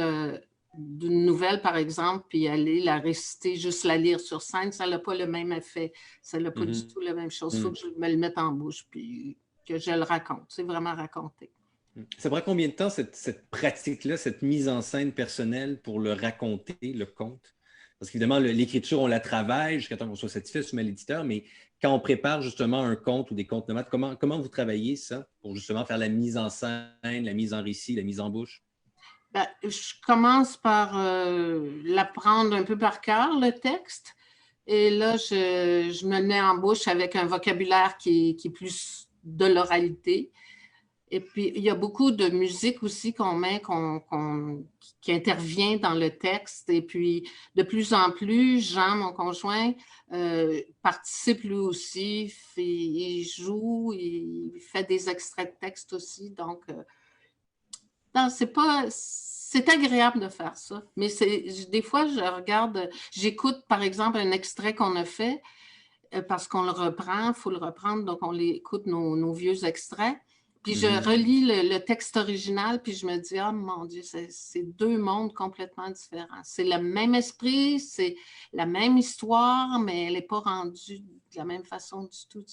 d'une nouvelle, par exemple, puis aller la réciter, juste la lire sur scène. Ça n'a pas le même effet. Ça n'a pas du tout la même chose. Il faut que je me le mette en bouche, puis que je le raconte. C'est vraiment raconter. Ça prend combien de temps, cette pratique-là, cette mise en scène personnelle pour le raconter, le conte? Parce qu'évidemment, l'écriture, on la travaille jusqu'à temps qu'on soit satisfait, soumet à l'éditeur, mais quand on prépare justement un conte ou des contes nomades, comment vous travaillez ça pour justement faire la mise en scène, la mise en récit, la mise en bouche? Ben, je commence par l'apprendre un peu par cœur, le texte. Et là, je me mets en bouche avec un vocabulaire qui est plus de l'oralité. Et puis, il y a beaucoup de musique aussi qu'on met, qui intervient dans le texte. Et puis, de plus en plus, Jean, mon conjoint, participe lui aussi. Il joue, il fait des extraits de texte aussi. Donc, c'est agréable de faire ça. Mais des fois, j'écoute, par exemple, un extrait qu'on a fait, parce qu'on le reprend, il faut le reprendre, donc on écoute nos vieux extraits. Puis je relis le texte original, puis je me dis, oh mon Dieu, c'est deux mondes complètement différents. C'est le même esprit, c'est la même histoire, mais elle n'est pas rendue de la même façon du tout.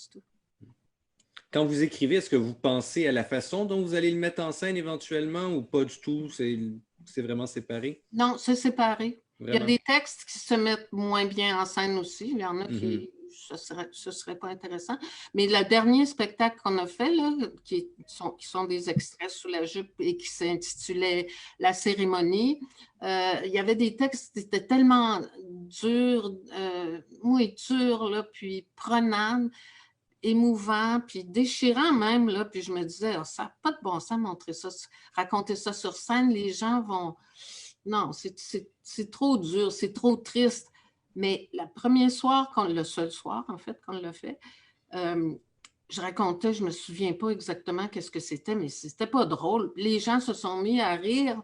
Quand vous écrivez, est-ce que vous pensez à la façon dont vous allez le mettre en scène éventuellement ou pas du tout? C'est vraiment séparé? Non, c'est séparé. Vraiment? Il y a des textes qui se mettent moins bien en scène aussi. Il y en a qui... Ce serait pas intéressant. Mais le dernier spectacle qu'on a fait, là, qui sont des extraits sous la jupe et qui s'intitulait « La cérémonie », il y avait des textes qui étaient tellement durs, là, puis prenants, émouvants, puis déchirants même, là, puis je me disais, ça n'a pas de bon sens montrer ça, raconter ça sur scène, les gens vont... Non, c'est trop dur, c'est trop triste. Mais le seul soir, en fait, qu'on l'a fait, je racontais, je ne me souviens pas exactement qu'est-ce que c'était, mais c'était pas drôle. Les gens se sont mis à rire,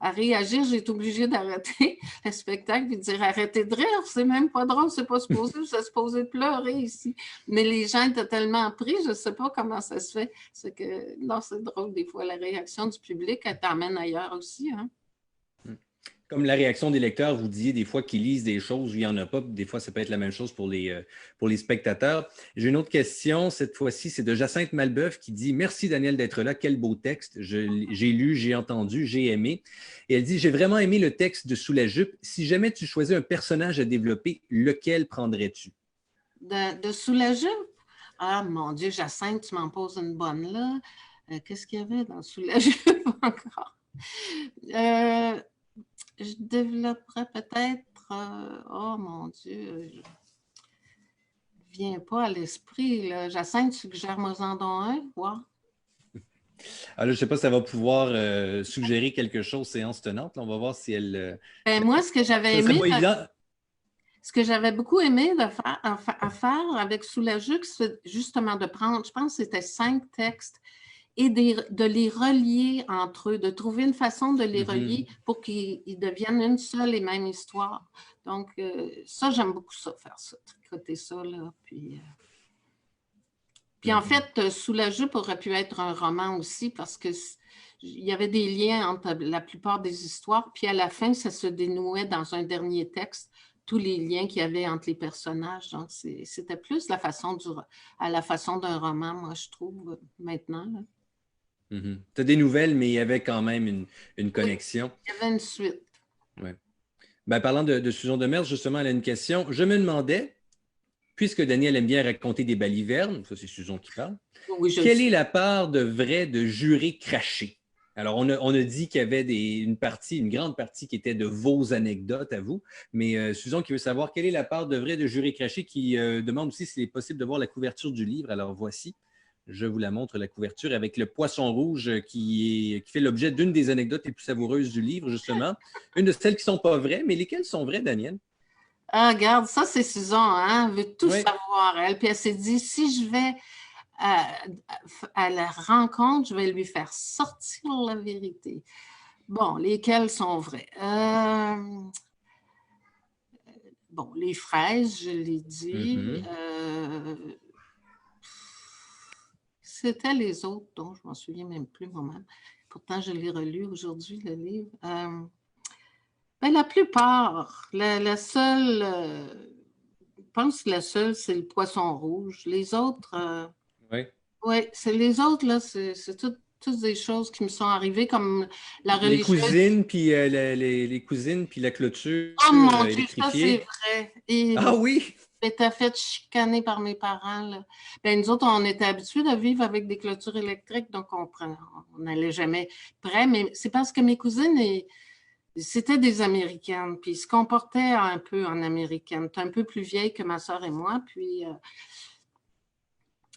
à réagir. J'ai été obligée d'arrêter le spectacle et de dire arrêtez de rire, c'est même pas drôle, c'est pas supposé, c'est supposé pleurer ici. Mais les gens étaient tellement pris, je ne sais pas comment ça se fait. Non, c'est drôle des fois, la réaction du public, elle t'emmène ailleurs aussi, hein. Comme la réaction des lecteurs, vous disiez des fois qu'ils lisent des choses où il n'y en a pas, des fois ça peut être la même chose pour les spectateurs. J'ai une autre question, cette fois-ci, c'est de Jacinthe Malbeuf qui dit « Merci Daniel d'être là, quel beau texte, j'ai lu, j'ai entendu, j'ai aimé. » Et elle dit « J'ai vraiment aimé le texte de Sous la jupe. Si jamais tu choisis un personnage à développer, lequel prendrais-tu? » De Sous la jupe? Ah mon Dieu, Jacinthe, tu m'en poses une bonne là. Qu'est-ce qu'il y avait dans Sous la jupe encore? Je développerais peut-être, oh mon Dieu, je ne viens pas à l'esprit. Jacinthe, suggère-moi en don un, voir. Alors, je ne sais pas si ça va pouvoir suggérer quelque chose séance tenante. Là, on va voir si elle... moi, ce que j'avais aimé... Ce que j'avais beaucoup aimé à faire avec Sous la jupe, c'est justement de prendre, je pense que c'était 5 textes, et de les relier entre eux, de trouver une façon de les relier pour qu'ils deviennent une seule et même histoire. Donc, ça, j'aime beaucoup ça, faire ça, tricoter ça, là. Puis en fait, Sous la jupe aurait pu être un roman aussi parce qu'il y avait des liens entre la plupart des histoires, puis à la fin, ça se dénouait dans un dernier texte, tous les liens qu'il y avait entre les personnages. Donc, c'était plus à la façon d'un roman, moi, je trouve, maintenant, là. Tu as des nouvelles, mais il y avait quand même une connexion. Oui, il y avait une suite. Ouais. Ben, parlant de Susan Demers, justement, elle a une question. Je me demandais, puisque Daniel aime bien raconter des balivernes, ça c'est Susan qui parle, quelle est la part de vrai de jurés crachés? Alors, on a dit qu'il y avait une grande partie qui était de vos anecdotes à vous, mais Susan qui veut savoir quelle est la part de vrai de jurés crachés, qui demande aussi s'il est possible de voir la couverture du livre. Alors, voici. Je vous la montre, la couverture, avec le poisson rouge qui fait l'objet d'une des anecdotes les plus savoureuses du livre, justement. Une de celles qui ne sont pas vraies, mais lesquelles sont vraies, Daniel? Ah, regarde, ça, c'est Susan, hein? Elle veut tout savoir, elle. Puis elle s'est dit, si je vais à la rencontre, je vais lui faire sortir la vérité. Bon, lesquels sont vrais? Bon, les fraises, je l'ai dit. C'était les autres dont je ne m'en souviens même plus moi-même. Pourtant, je l'ai relu aujourd'hui, le livre. Ben, la plupart, la seule, je pense que la seule, c'est le poisson rouge. Les autres, Oui. ouais, c'est les autres, là, c'est toutes des choses qui me sont arrivées, comme la Les religieuse. cousines, puis les cousines, puis la clôture Oh mon Dieu, ça, c'est électrifiée. vrai. Et Ah oui! j'étais fait chicaner par mes parents, là. Ben, nous autres, on était habitués de vivre avec des clôtures électriques, donc on n'allait jamais près. Mais c'est parce que mes cousines, c'était des Américaines, puis ils se comportaient un peu en américaine. Tu es un peu plus vieille que ma soeur et moi, puis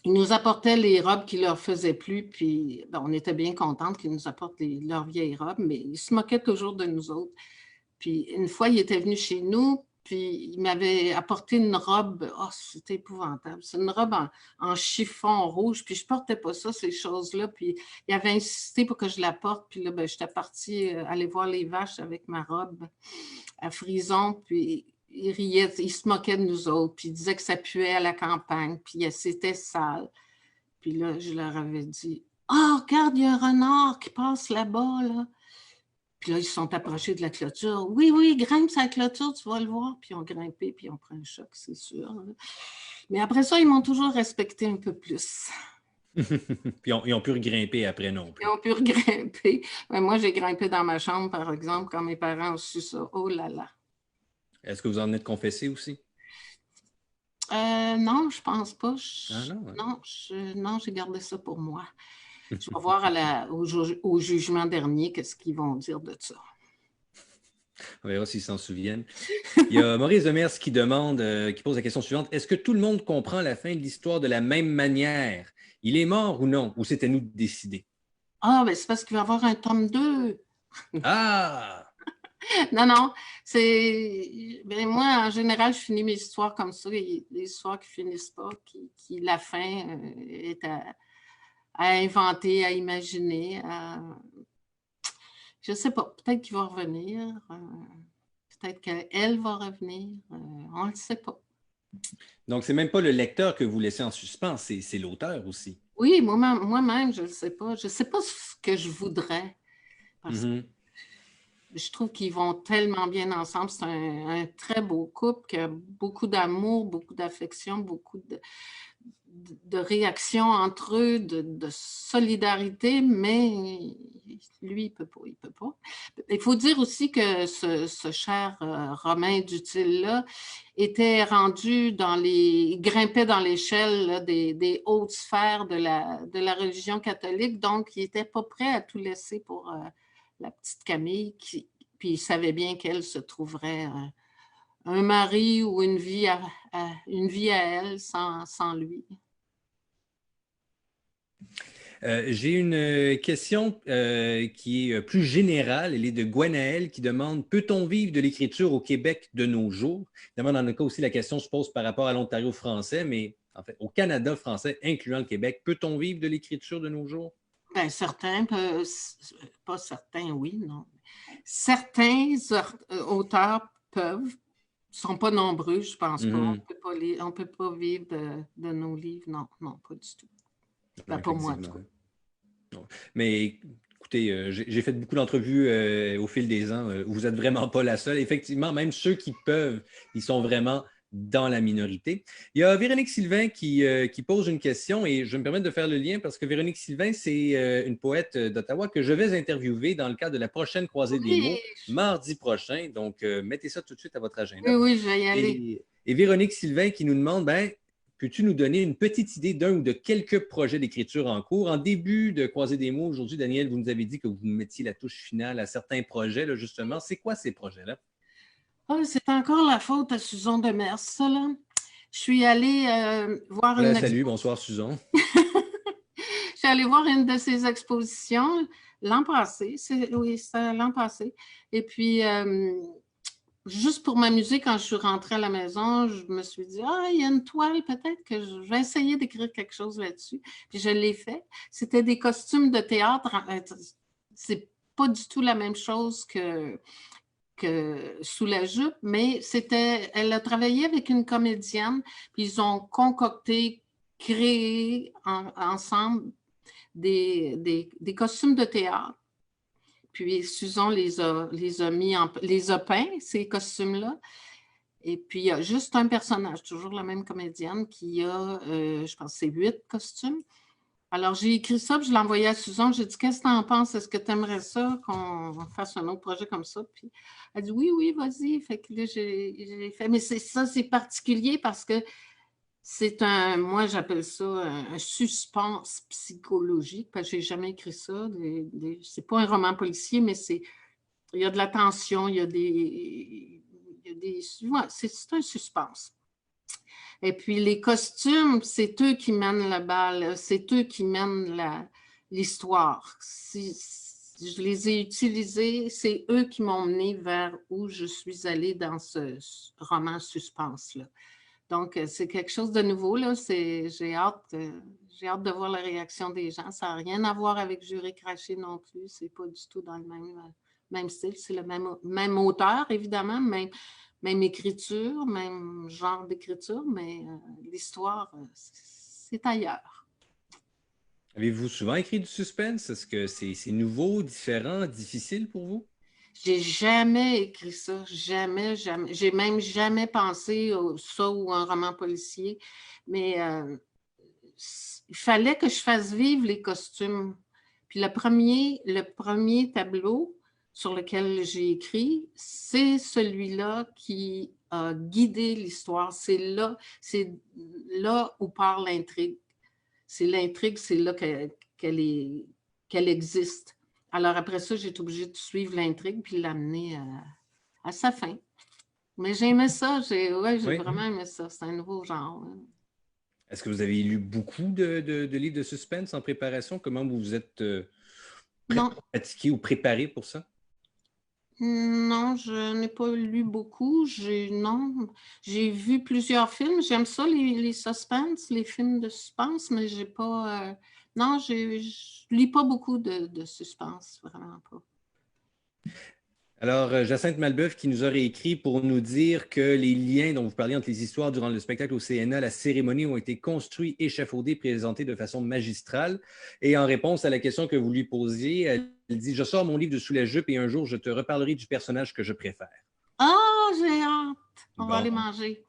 ils nous apportaient les robes qui leur faisaient plus, puis ben, on était bien contentes qu'ils nous apportent leurs vieilles robes, mais ils se moquaient toujours de nous autres. Puis une fois, il était venu chez nous, puis il m'avait apporté une robe. Oh, c'était épouvantable. C'est une robe en chiffon rouge, puis je ne portais pas ça, ces choses-là. Puis il avait insisté pour que je la porte, puis là, ben, j'étais partie aller voir les vaches avec ma robe à frison, puis il riait, il se moquait de nous autres, puis il disait que ça puait à la campagne, puis c'était sale. Puis là, je leur avais dit, « Ah, regarde, il y a un renard qui passe là-bas, là. » Puis là, ils se sont approchés de la clôture. « Oui, oui, grimpe sur la clôture, tu vas le voir. » Puis ils ont grimpé, puis ils ont pris un choc, c'est sûr. Mais après ça, ils m'ont toujours respecté un peu plus. Puis ils ont pu regrimper après non plus. Ils ont pu regrimper. Mais moi, j'ai grimpé dans ma chambre, par exemple, quand mes parents ont su ça. Oh là là. Est-ce que vous en êtes confessé aussi? Non, je pense pas. Non, j'ai gardé ça pour moi. Je vais voir au jugement dernier qu'est-ce qu'ils vont dire de ça. On verra s'ils s'en souviennent. Il y a Maurice Demers qui demande, qui pose la question suivante. Est-ce que tout le monde comprend la fin de l'histoire de la même manière? Il est mort ou non? Ou c'est à nous de décider? Ah, ben c'est parce qu'il va y avoir un tome 2. Ah! Non, ben moi, en général, je finis mes histoires comme ça, les histoires qui finissent pas, qui la fin est à inventer, à imaginer. Je ne sais pas, peut-être qu'il va revenir, peut-être qu'elle va revenir, on ne le sait pas. Donc, c'est même pas le lecteur que vous laissez en suspens, c'est l'auteur aussi. Oui, moi-même, je ne le sais pas. Je ne sais pas ce que je voudrais. Parce que je trouve qu'ils vont tellement bien ensemble. C'est un très beau couple qui a beaucoup d'amour, beaucoup d'affection, beaucoup de réactions entre eux, de solidarité, mais lui, il ne peut pas. Il faut dire aussi que ce cher Romain Dutil-là était rendu grimpait dans l'échelle des hautes sphères de la religion catholique, donc il n'était pas prêt à tout laisser pour la petite Camille, puis il savait bien qu'elle se trouverait un mari ou une vie à elle sans lui. J'ai une question qui est plus générale. Elle est de Gwenaël qui demande « Peut-on vivre de l'écriture au Québec de nos jours? » Évidemment, dans le cas aussi, la question se pose par rapport à l'Ontario français, mais en fait, au Canada français, incluant le Québec, peut-on vivre de l'écriture de nos jours? Bien, certains, pas certains, oui, non. Certains auteurs peuvent, ne sont pas nombreux, je ne pense pas. On ne peut pas vivre de nos livres, non, pas du tout. Ben, pas moi, en tout cas. Non. Mais écoutez, j'ai fait beaucoup d'entrevues au fil des ans où vous n'êtes vraiment pas la seule. Effectivement, même ceux qui peuvent, ils sont vraiment dans la minorité. Il y a Véronique Sylvain qui pose une question et je me permets de faire le lien parce que Véronique Sylvain, c'est une poète d'Ottawa que je vais interviewer dans le cadre de la prochaine Croisée des mots, mardi prochain. Donc, mettez ça tout de suite à votre agenda. Oui, je vais y aller. Et Véronique Sylvain qui nous demande, peux-tu nous donner une petite idée d'un ou de quelques projets d'écriture en cours? En début de Croisée des mots, aujourd'hui, Daniel, vous nous avez dit que vous mettiez la touche finale à certains projets, là, justement. C'est quoi ces projets-là? Oh, c'est encore la faute à Susan Demers, ça, là. Je suis allée voir Salut, bonsoir, Susan. Je suis allée voir une de ses expositions l'an passé. Oui, c'était l'an passé. Et puis, juste pour m'amuser, quand je suis rentrée à la maison, je me suis dit, il y a une toile, peut-être que je vais essayer d'écrire quelque chose là-dessus. Puis je l'ai fait. C'était des costumes de théâtre. C'est pas du tout la même chose que Sous la jupe, mais elle a travaillé avec une comédienne, puis ils ont concocté, créé ensemble des costumes de théâtre. Puis Susan les a peints, ces costumes-là. Et puis, il y a juste un personnage, toujours la même comédienne, qui a, je pense, c'est 8 costumes. Alors, j'ai écrit ça, puis je l'ai envoyé à Susan. J'ai dit, qu'est-ce que tu en penses? Est-ce que tu aimerais ça qu'on fasse un autre projet comme ça? Puis elle dit, oui, oui, vas-y. Fait que là, j'ai fait. Mais c'est particulier parce que moi, j'appelle ça un suspense psychologique, parce que je n'ai jamais écrit ça. C'est pas un roman policier, mais il y a de la tension, il y a c'est un suspense. Et puis, les costumes, c'est eux qui mènent la balle, c'est eux qui mènent l'histoire. Je les ai utilisés, c'est eux qui m'ont mené vers où je suis allée dans ce roman suspense-là. Donc, c'est quelque chose de nouveau, là. J'ai hâte de voir la réaction des gens. Ça n'a rien à voir avec Juré craché non plus. C'est pas du tout dans le même style. C'est le même auteur, évidemment, même écriture, même genre d'écriture, mais l'histoire, c'est ailleurs. Avez-vous souvent écrit du suspense? Est-ce que c'est nouveau, différent, difficile pour vous? J'ai jamais écrit ça, jamais, jamais. J'ai même jamais pensé ça ou un roman policier, mais il fallait que je fasse vivre les costumes. Puis le premier tableau sur lequel j'ai écrit, c'est celui-là qui a guidé l'histoire. C'est là où part l'intrigue. C'est l'intrigue, c'est là qu'elle existe. Alors après ça, j'ai été obligée de suivre l'intrigue puis l'amener à sa fin. Mais j'ai aimé ça, j'ai vraiment aimé ça. C'est un nouveau genre. Hein. Est-ce que vous avez lu beaucoup de livres de suspense en préparation? Comment vous vous êtes pratiqué ou préparé pour ça? Non, je n'ai pas lu beaucoup. J'ai vu plusieurs films. J'aime ça, les suspens, les films de suspense, mais j'ai pas... non, je lis pas beaucoup de suspense, vraiment pas. Alors, Jacinthe Malbeuf qui nous aurait écrit pour nous dire que les liens dont vous parliez entre les histoires durant le spectacle au CNA, la cérémonie ont été construits, échafaudés, présentés de façon magistrale. Et en réponse à la question que vous lui posiez, elle dit « Je sors mon livre de Sous la jupe et un jour, je te reparlerai du personnage que je préfère. » Ah, j'ai hâte! On va aller manger.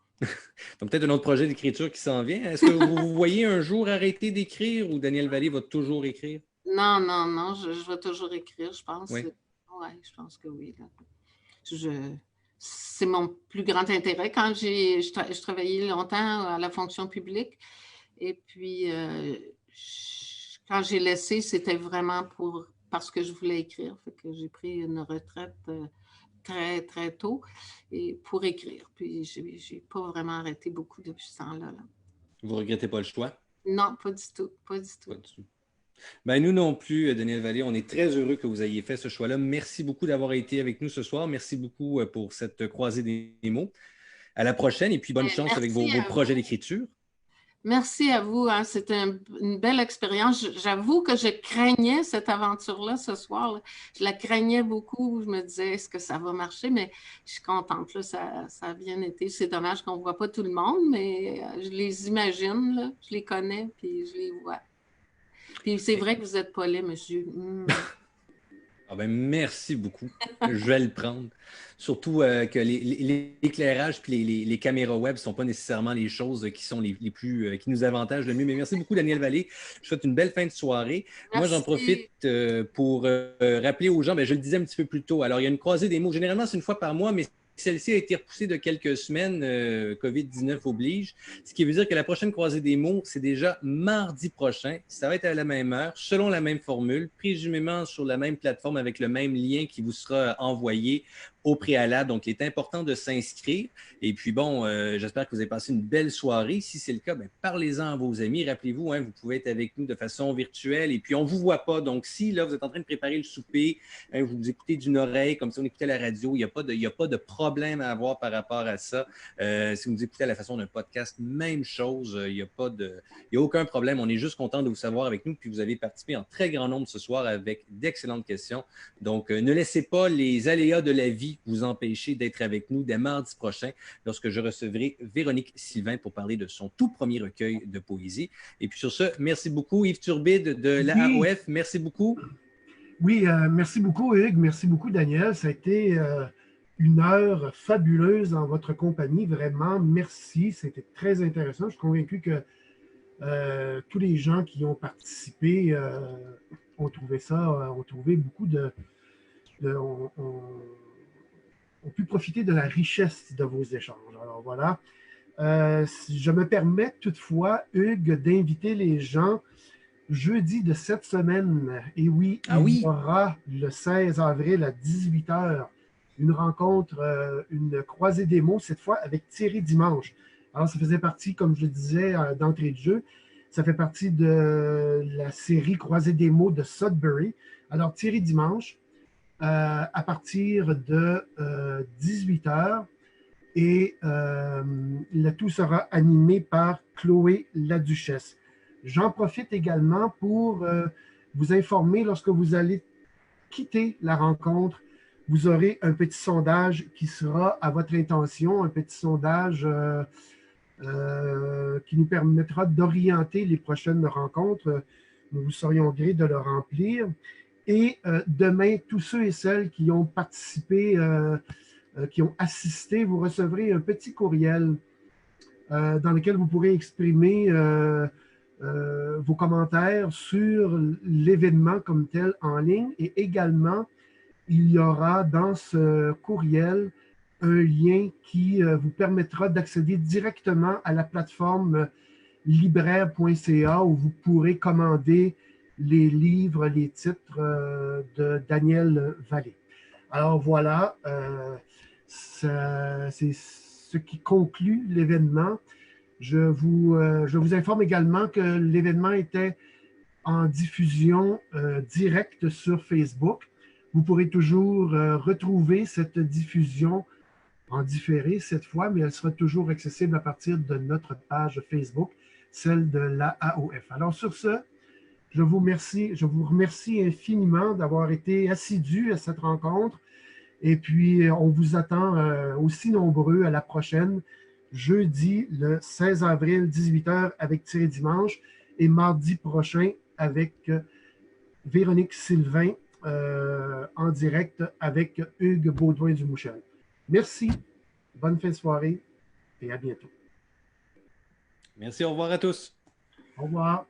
Donc, peut-être un autre projet d'écriture qui s'en vient. Est-ce que vous voyez un jour arrêter d'écrire ou Daniel Vallée va toujours écrire? Non, je vais toujours écrire, je pense. Oui. Oui, je pense que oui. C'est mon plus grand intérêt. Quand je travaillais longtemps à la fonction publique, et puis quand j'ai laissé, c'était vraiment parce que je voulais écrire. Fait que j'ai pris une retraite très, très tôt et pour écrire. Puis j'ai pas vraiment arrêté beaucoup depuis ce temps-là. Vous ne regrettez pas le choix? Non, pas du tout. Pas du tout. Pas du tout. Ben, nous non plus, Daniel Vallée, on est très heureux que vous ayez fait ce choix-là. Merci beaucoup d'avoir été avec nous ce soir. Merci beaucoup pour cette croisée des mots. À la prochaine et puis bonne chance avec vos projets d'écriture. Merci à vous. Hein. C'était une belle expérience. J'avoue que je craignais cette aventure-là ce soir. Là. Je la craignais beaucoup. Je me disais, est-ce que ça va marcher? Mais je suis contente. Là. Ça a bien été. C'est dommage qu'on ne voit pas tout le monde, mais je les imagine. Là. Je les connais, puis je les vois. Puis c'est vrai que vous n'êtes pas laid, monsieur. Ah ben, merci beaucoup. Je vais le prendre. Surtout que l'éclairage et les caméras web ne sont pas nécessairement les choses qui sont les plus qui nous avantagent le mieux. Mais merci beaucoup, Daniel Vallée. Je vous souhaite une belle fin de soirée. Merci. Moi, j'en profite pour rappeler aux gens, je le disais un petit peu plus tôt. Alors, il y a une croisée des mots. Généralement, c'est une fois par mois, mais celle-ci a été repoussée de quelques semaines, COVID-19 oblige, ce qui veut dire que la prochaine croisée des mots, c'est déjà mardi prochain. Ça va être à la même heure, selon la même formule, présumément sur la même plateforme avec le même lien qui vous sera envoyé au préalable. Donc, il est important de s'inscrire. Et puis, bon, j'espère que vous avez passé une belle soirée. Si c'est le cas, bien, parlez-en à vos amis. Rappelez-vous, hein, vous pouvez être avec nous de façon virtuelle. Et puis, on ne vous voit pas. Donc, si là, vous êtes en train de préparer le souper, hein, vous écoutez d'une oreille, comme si on écoutait la radio, il n'y a pas de problème à avoir par rapport à ça. Si vous nous écoutez à la façon d'un podcast, même chose. Il n'y a aucun problème. On est juste content de vous savoir avec nous. Puis, vous avez participé en très grand nombre ce soir avec d'excellentes questions. Donc, ne laissez pas les aléas de la vie vous empêcher d'être avec nous dès mardi prochain lorsque je recevrai Véronique Sylvain pour parler de son tout premier recueil de poésie. Et puis sur ce, merci beaucoup Yves Turbide de la AOF. Merci beaucoup. Oui, merci beaucoup Hugues, merci beaucoup Daniel. Ça a été une heure fabuleuse en votre compagnie. Vraiment, merci. C'était très intéressant. Je suis convaincu que tous les gens qui ont participé ont trouvé beaucoup ont pu profiter de la richesse de vos échanges. Alors voilà. Si je me permets toutefois, Hugues, d'inviter les gens jeudi de cette semaine. Et oui, il y aura le 16 avril à 18 h une rencontre, une croisée des mots, cette fois avec Thierry Dimanche. Alors, ça faisait partie, comme je le disais, d'entrée de jeu, ça fait partie de la série Croisée des mots de Sudbury. Alors, Thierry Dimanche, à partir de 18 h et le tout sera animé par Chloé Laduchesse. J'en profite également pour vous informer, lorsque vous allez quitter la rencontre, vous aurez un petit sondage qui sera à votre intention, un petit sondage qui nous permettra d'orienter les prochaines rencontres. Nous vous serions gré de le remplir. Et demain, tous ceux et celles qui ont participé, qui ont assisté, vous recevrez un petit courriel dans lequel vous pourrez exprimer vos commentaires sur l'événement comme tel en ligne. Et également, il y aura dans ce courriel un lien qui vous permettra d'accéder directement à la plateforme libraire.ca où vous pourrez commander les livres, les titres de Daniel Vallée. Alors voilà, c'est ce qui conclut l'événement. Je vous informe également que l'événement était en diffusion directe sur Facebook. Vous pourrez toujours retrouver cette diffusion en différé cette fois, mais elle sera toujours accessible à partir de notre page Facebook, celle de la AOF. Alors sur ce, je vous remercie infiniment d'avoir été assidus à cette rencontre. Et puis, on vous attend aussi nombreux à la prochaine, jeudi, le 16 avril, 18 h avec Thierry Dimanche, et mardi prochain avec Véronique Sylvain en direct avec Hugues Baudouin-Dumouchel. Merci, bonne fin de soirée et à bientôt. Merci, au revoir à tous. Au revoir.